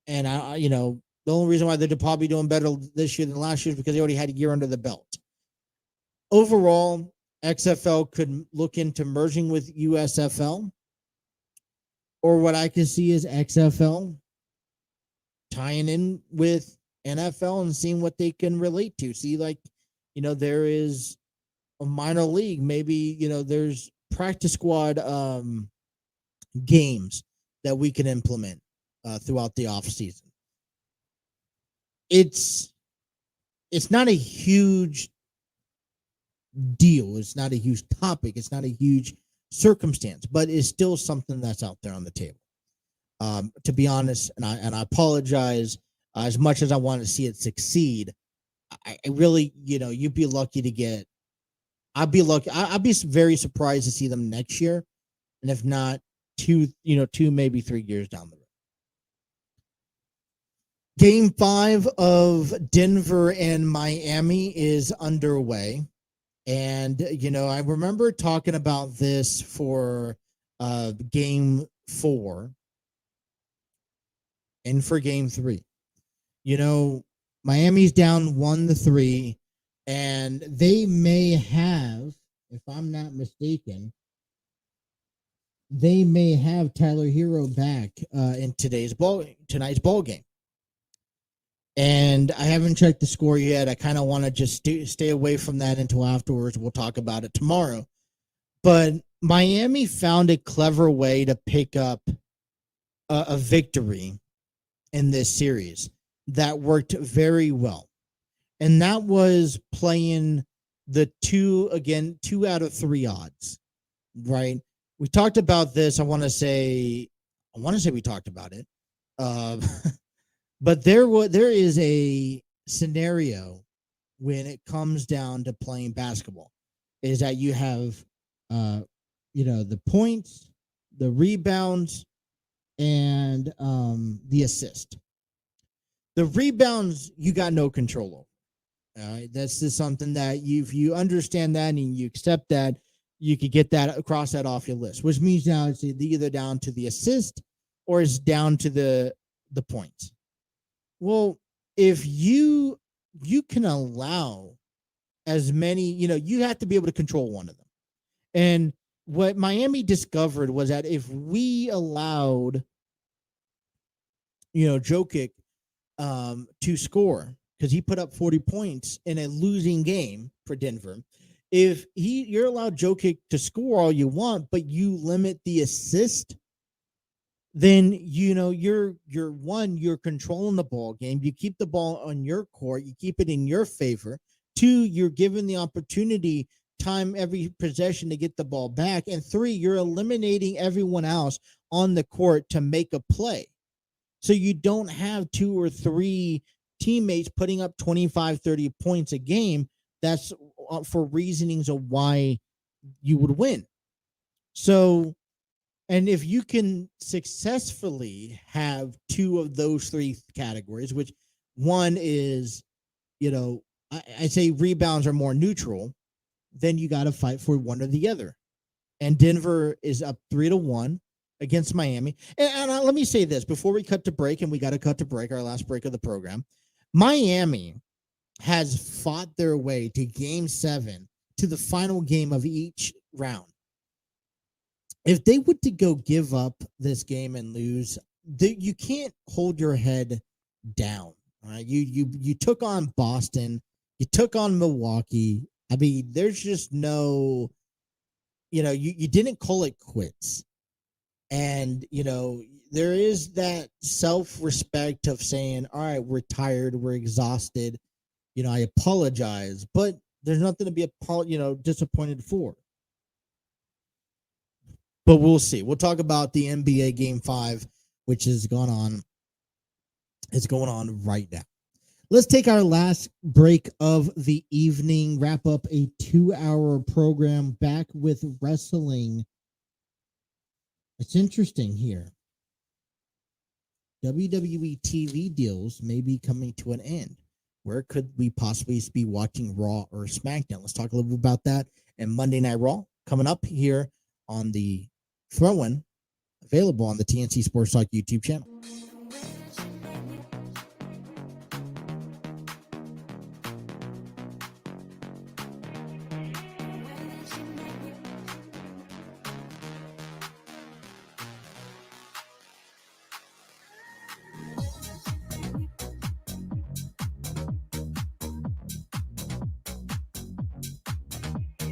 and the only reason why they're probably doing better this year than last year is because they already had a year under the belt. Overall, XFL could look into merging with USFL, or what I can see is XFL tying in with NFL and seeing what they can relate to. See, there is a minor league, maybe, there's practice squad games that we can implement throughout the off season. It's not a huge deal. It's not a huge topic. It's not a huge circumstance, but it's still something that's out there on the table. To be honest, and I apologize, as much as I want to see it succeed, I really, you'd be lucky to get. I'd be lucky. I'd be very surprised to see them next year, and if not, two, maybe 3 years down the road. Game 5 of Denver and Miami is underway. And, I remember talking about this for game 4 and for game 3. Miami's down 1-3, and they may have, if I'm not mistaken, they may have Tyler Hero back in tonight's ball game. And I haven't checked the score yet. I kind of want to just stay away from that until afterwards. We'll talk about it tomorrow. But Miami found a clever way to pick up a victory in this series that worked very well. And that was playing the 2 out of 3 odds, right? We talked about this. I want to say we talked about it. But there is a scenario when it comes down to playing basketball, is that you have, the points, the rebounds, and the assist. The rebounds you got no control over. That's just something that if you understand that and you accept that, you could get that across that off your list, which means now it's either down to the assist or it's down to the points. Well, if you can allow as many, you have to be able to control one of them. And what Miami discovered was that if we allowed, Jokic to score, because he put up 40 points in a losing game for Denver, if you're allowed Jokic to score all you want, but you limit the assist, then you're controlling the ball game. You keep the ball on your court. You keep it in your favor. 2, you're given the opportunity time every possession to get the ball back. And 3, you're eliminating everyone else on the court to make a play. So you don't have 2 or 3 teammates putting up 25, 30 points a game. That's for reasonings of why you would win. So, and if you can successfully have 2 of those 3 categories, which one is, I say rebounds are more neutral, then you got to fight for one or the other. And Denver is up 3-1 against Miami. And let me say this before we cut to break, and we got to cut to break, our last break of the program. Miami has fought their way to game 7, to the final game of each round. If they were to go give up this game and lose, you can't hold your head down. Right? You took on Boston, you took on Milwaukee. I mean, there's just no, you didn't call it quits. And, there is that self-respect of saying, all right, we're tired, we're exhausted. I apologize, but there's nothing to be disappointed for. But we'll see. We'll talk about the NBA Game 5, which is going on. It's going on right now. Let's take our last break of the evening, wrap up a 2-hour program, back with wrestling. It's interesting here. WWE TV deals may be coming to an end. Where could we possibly be watching Raw or SmackDown? Let's talk a little bit about that. And Monday Night Raw coming up here on the Throw-In, available on the TNC Sports Talk YouTube channel.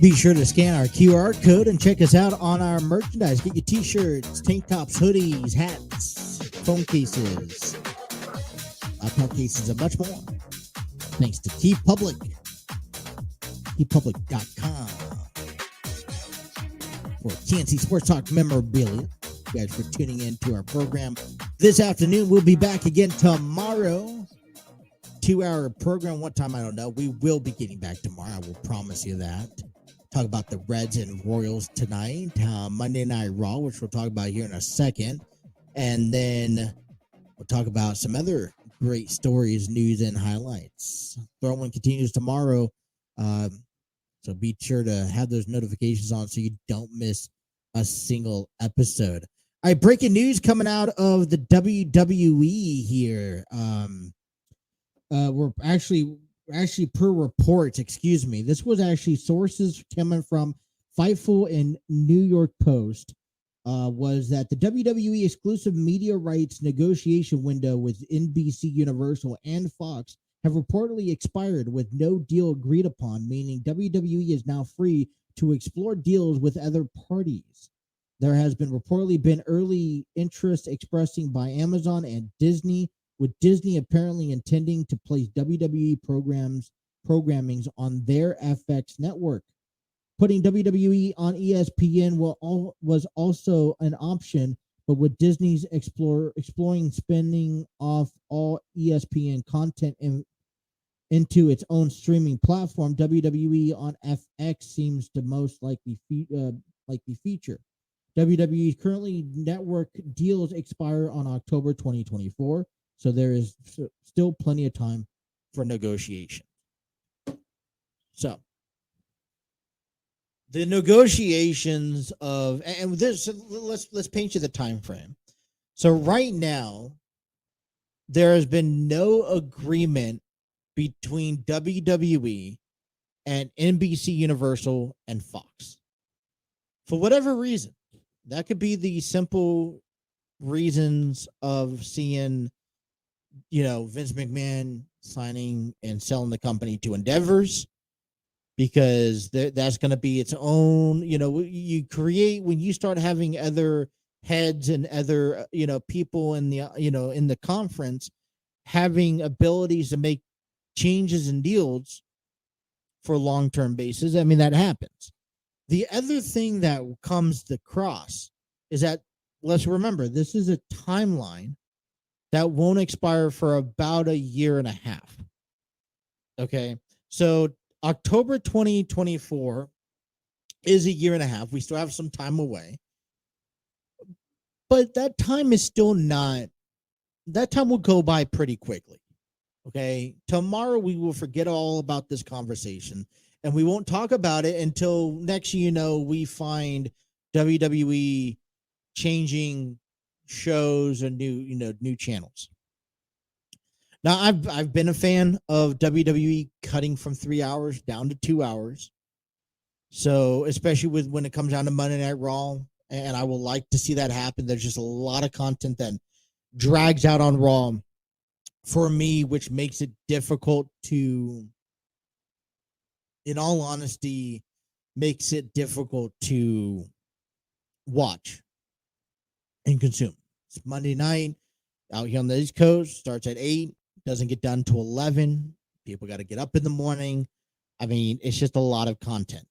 Be sure to scan our QR code and check us out on our merchandise. Get your t-shirts, tank tops, hoodies, hats, phone cases, laptop cases, and much more. Thanks to TeePublic, TeePublic.com for TNC Sports Talk memorabilia. You guys for tuning in to our program this afternoon. We'll be back again tomorrow 2-hour program. What time, I don't know. We will be getting back tomorrow. I will promise you that. Talk about the Reds and Royals tonight. Monday Night Raw, which we'll talk about here in a second. And then we'll talk about some other great stories, news, and highlights. Throw-in continues tomorrow. So be sure to have those notifications on so you don't miss a single episode. All right, breaking news coming out of the WWE here. We're actually per reports, excuse me. This was actually sources coming from Fightful and New York Post. Was that the WWE exclusive media rights negotiation window with NBC Universal and Fox have reportedly expired with no deal agreed upon, meaning WWE is now free to explore deals with other parties. There has been reportedly been early interest expressing by Amazon and Disney, with Disney apparently intending to place WWE programmings on their FX network. Putting WWE on ESPN was also an option, but with Disney's exploring spinning off all ESPN content into its own streaming platform, WWE on FX seems to most likely feature. WWE's currently network deals expire on October 2024, so there is still plenty of time for negotiation. So the negotiations of, and this, let's paint you the time frame. So right now, there has been no agreement between WWE and NBC Universal and Fox. For whatever reason, that could be the simple reasons of seeing, Vince McMahon signing and selling the company to Endeavors, because that's going to be its own, you create, when you start having other heads and other, people in the, in the conference having abilities to make changes and deals for long-term basis. I mean, that happens. The other thing that comes across is that, let's remember, this is a timeline that won't expire for about a year and a half. Okay. So October 2024 is a year and a half. We still have some time away, but that time is still not, that time will go by pretty quickly. Okay. Tomorrow we will forget all about this conversation and we won't talk about it until next, we find WWE changing shows or new channels. Now, I've been a fan of WWE cutting from 3 hours down to 2 hours. So, especially when it comes down to Monday Night Raw, and I will like to see that happen. There's just a lot of content that drags out on Raw for me, which makes it difficult to, in all honesty, makes it difficult to watch and consume. It's Monday night out here on the East Coast, starts at 8, doesn't get done to 11. People got to get up in the morning. I mean, it's just a lot of content.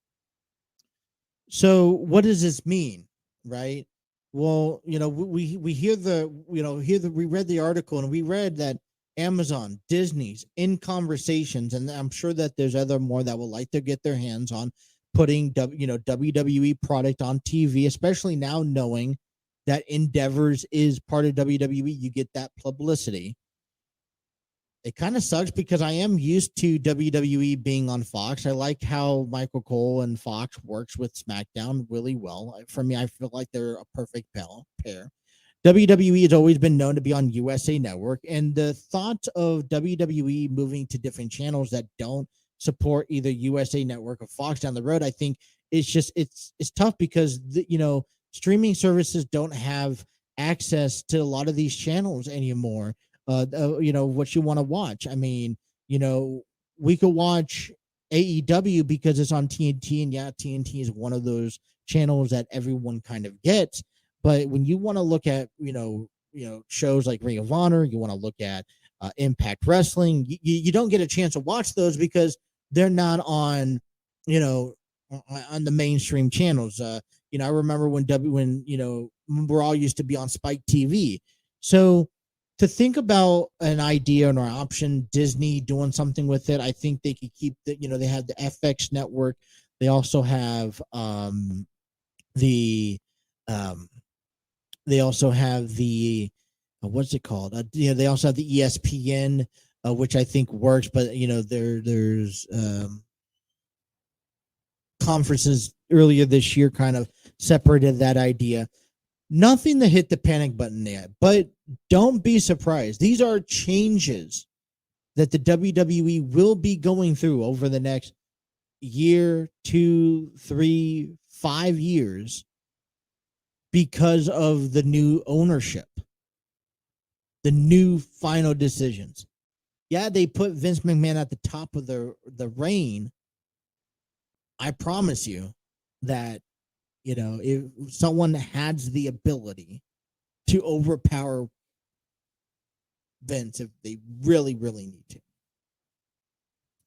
So what does this mean, right? Well, we read the article and we read that Amazon, Disney's in conversations, and I'm sure that there's other more that will like to get their hands on putting WWE product on TV, especially now knowing that Endeavors is part of WWE. You get that publicity. It kind of sucks because I am used to WWE being on Fox. I like how Michael Cole and Fox works with SmackDown really well. For me, I feel like they're a perfect pair. WWE has always been known to be on USA Network, and the thought of WWE moving to different channels that don't support either USA Network or Fox down the road, I think it's tough because streaming services don't have access to a lot of these channels anymore. What you want to watch. I mean, we could watch AEW because it's on TNT, and yeah, TNT is one of those channels that everyone kind of gets. But when you want to look at, shows like Ring of Honor, you want to look at Impact Wrestling, you don't get a chance to watch those because they're not on, on the mainstream channels. I remember when Raw used to be on Spike TV. So to think about an idea or an option, Disney doing something with it. I think they could keep the, they have the FX network. They also have the um, they also have the what's it called? They also have the ESPN, which I think works, but there's conferences earlier this year kind of separated that idea. Nothing to hit the panic button yet, but don't be surprised. These are changes that the WWE will be going through over the next year, 2, 3, 5 years because of the new ownership, the new final decisions. Yeah, they put Vince McMahon at the top of the reign. I promise you that, if someone has the ability to overpower Vince if they really, really need to.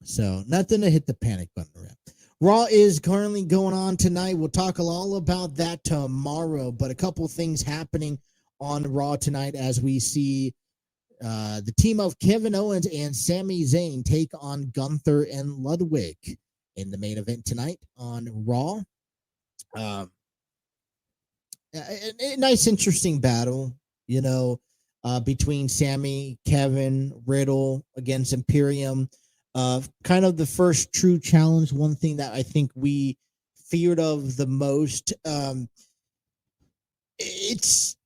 So nothing to hit the panic button around. Raw is currently going on tonight. We'll talk all about that tomorrow, but a couple things happening on Raw tonight as we see the team of Kevin Owens and Sami Zayn take on Gunther and Ludwig in the main event tonight on Raw. A nice, interesting battle, between Sami, Kevin, Riddle against Imperium. Kind of the first true challenge. One thing that I think we feared of the most. It's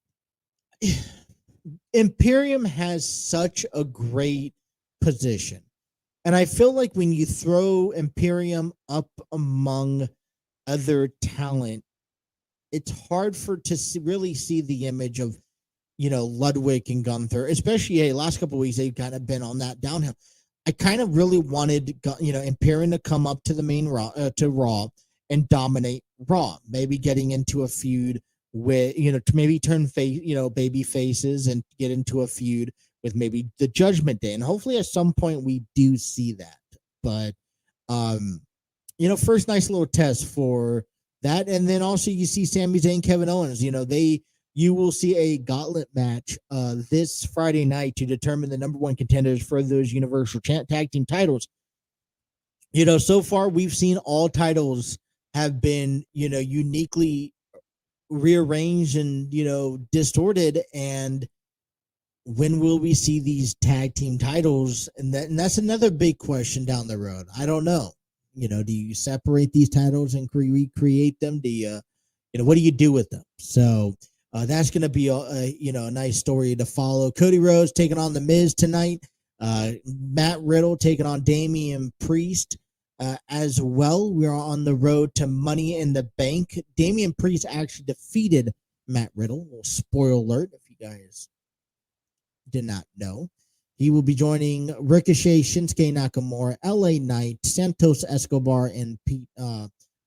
Imperium has such a great position. And I feel like when you throw Imperium up among other talent, it's hard to really see the image of, Ludwig and Gunther, especially last couple of weeks, they've kind of been on that downhill. I kind of really wanted, Imperium to come up to the main Raw, to Raw and dominate Raw, maybe getting into a feud with, to maybe turn face, baby faces and get into a feud with maybe the Judgment Day. And hopefully at some point we do see that. But, first nice little test for that. And then also you see Sami Zayn, Kevin Owens, you will see a gauntlet match this Friday night to determine the number one contenders for those Universal Tag Team titles. So far we've seen all titles have been, uniquely rearranged and, distorted. And when will we see these tag team titles? And that's another big question down the road. I don't know. Do you separate these titles and recreate them? Do you, what do you do with them? So that's going to be a nice story to follow. Cody Rhodes taking on The Miz tonight. Matt Riddle taking on Damian Priest as well. We are on the road to Money in the Bank. Damian Priest actually defeated Matt Riddle. A little spoiler alert if you guys did not know. He will be joining Ricochet, Shinsuke Nakamura, LA Knight, Santos Escobar, and Pete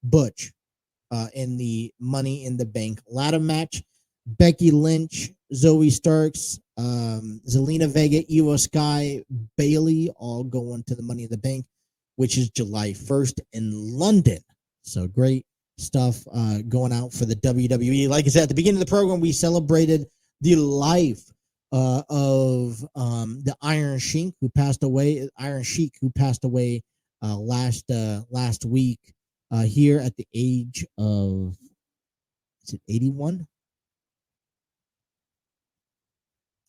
Butch in the Money in the Bank ladder match. Becky Lynch, Zoe Starks, Zelina Vega, Io Sky, Bailey all going to the Money in the Bank, which is July 1st in London. So great stuff going out for the WWE. Like I said, at the beginning of the program, we celebrated the life of the Iron Sheik who passed away. Last week here at the age of, is it 81?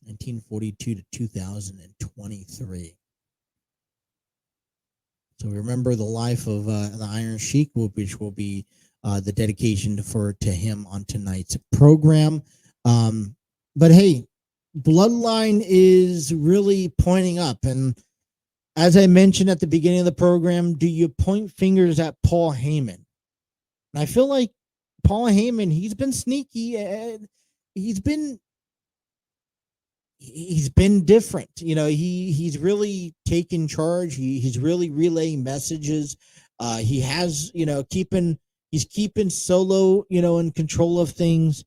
1942 to 2023. So remember the life of the Iron Sheik, which will be the dedication to him on tonight's program. But hey, Bloodline is really pointing up. And as I mentioned at the beginning of the program, do you point fingers at Paul Heyman? And I feel like Paul Heyman, he's been sneaky. He's been different. He's really taken charge. He's really relaying messages. He has, he's keeping Solo, in control of things.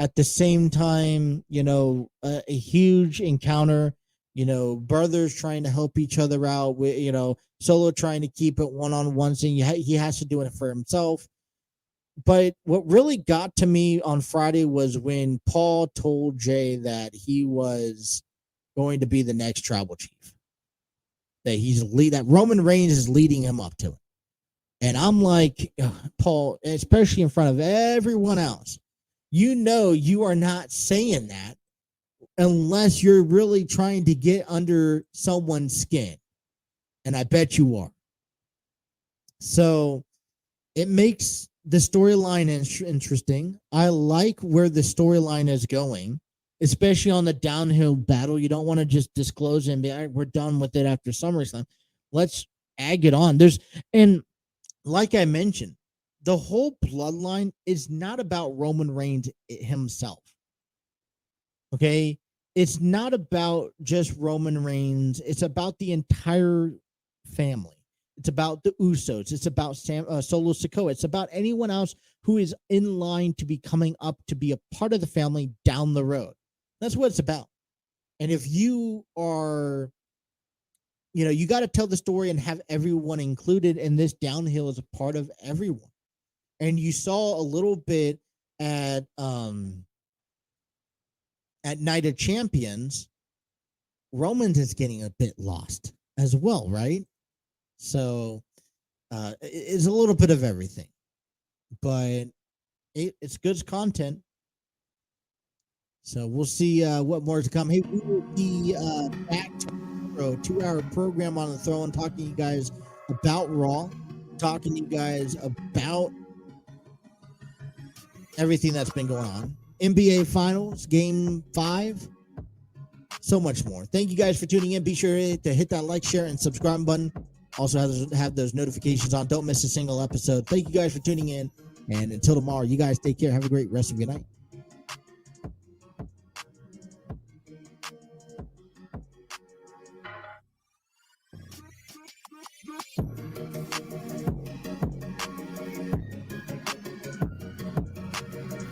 At the same time, a huge encounter, brothers trying to help each other out with, Solo trying to keep it one-on-one, saying he has to do it for himself. But what really got to me on Friday was when Paul told Jay that he was going to be the next tribal chief. That Roman Reigns is leading him up to it. And I'm like, Paul, especially in front of everyone else, you are not saying that unless you're really trying to get under someone's skin. And I bet you are. So it makes the storyline interesting. I like where the storyline is going, especially on the downhill battle. You don't want to just disclose and be, all right, we're done with it after SummerSlam. Let's egg it on. And like I mentioned, the whole bloodline is not about Roman Reigns himself. Okay? It's not about just Roman Reigns. It's about the entire family. It's about the Usos. It's about Solo Sikoa. It's about anyone else who is in line to be coming up to be a part of the family down the road. That's what it's about. And if you are, you got to tell the story and have everyone included, and this downhill is a part of everyone. And you saw a little bit at Night of Champions, Roman's is getting a bit lost as well, right? So it's a little bit of everything, but it's good content. So we'll see what more is to come. Hey, we will be back tomorrow, 2-hour program on the Throne, talking to you guys about Raw, talking to you guys about everything that's been going on. NBA Finals, Game 5, so much more. Thank you guys for tuning in. Be sure to hit that like, share, and subscribe button. Also have those notifications on. Don't miss a single episode. Thank you guys for tuning in. And until tomorrow, you guys take care. Have a great rest of your night.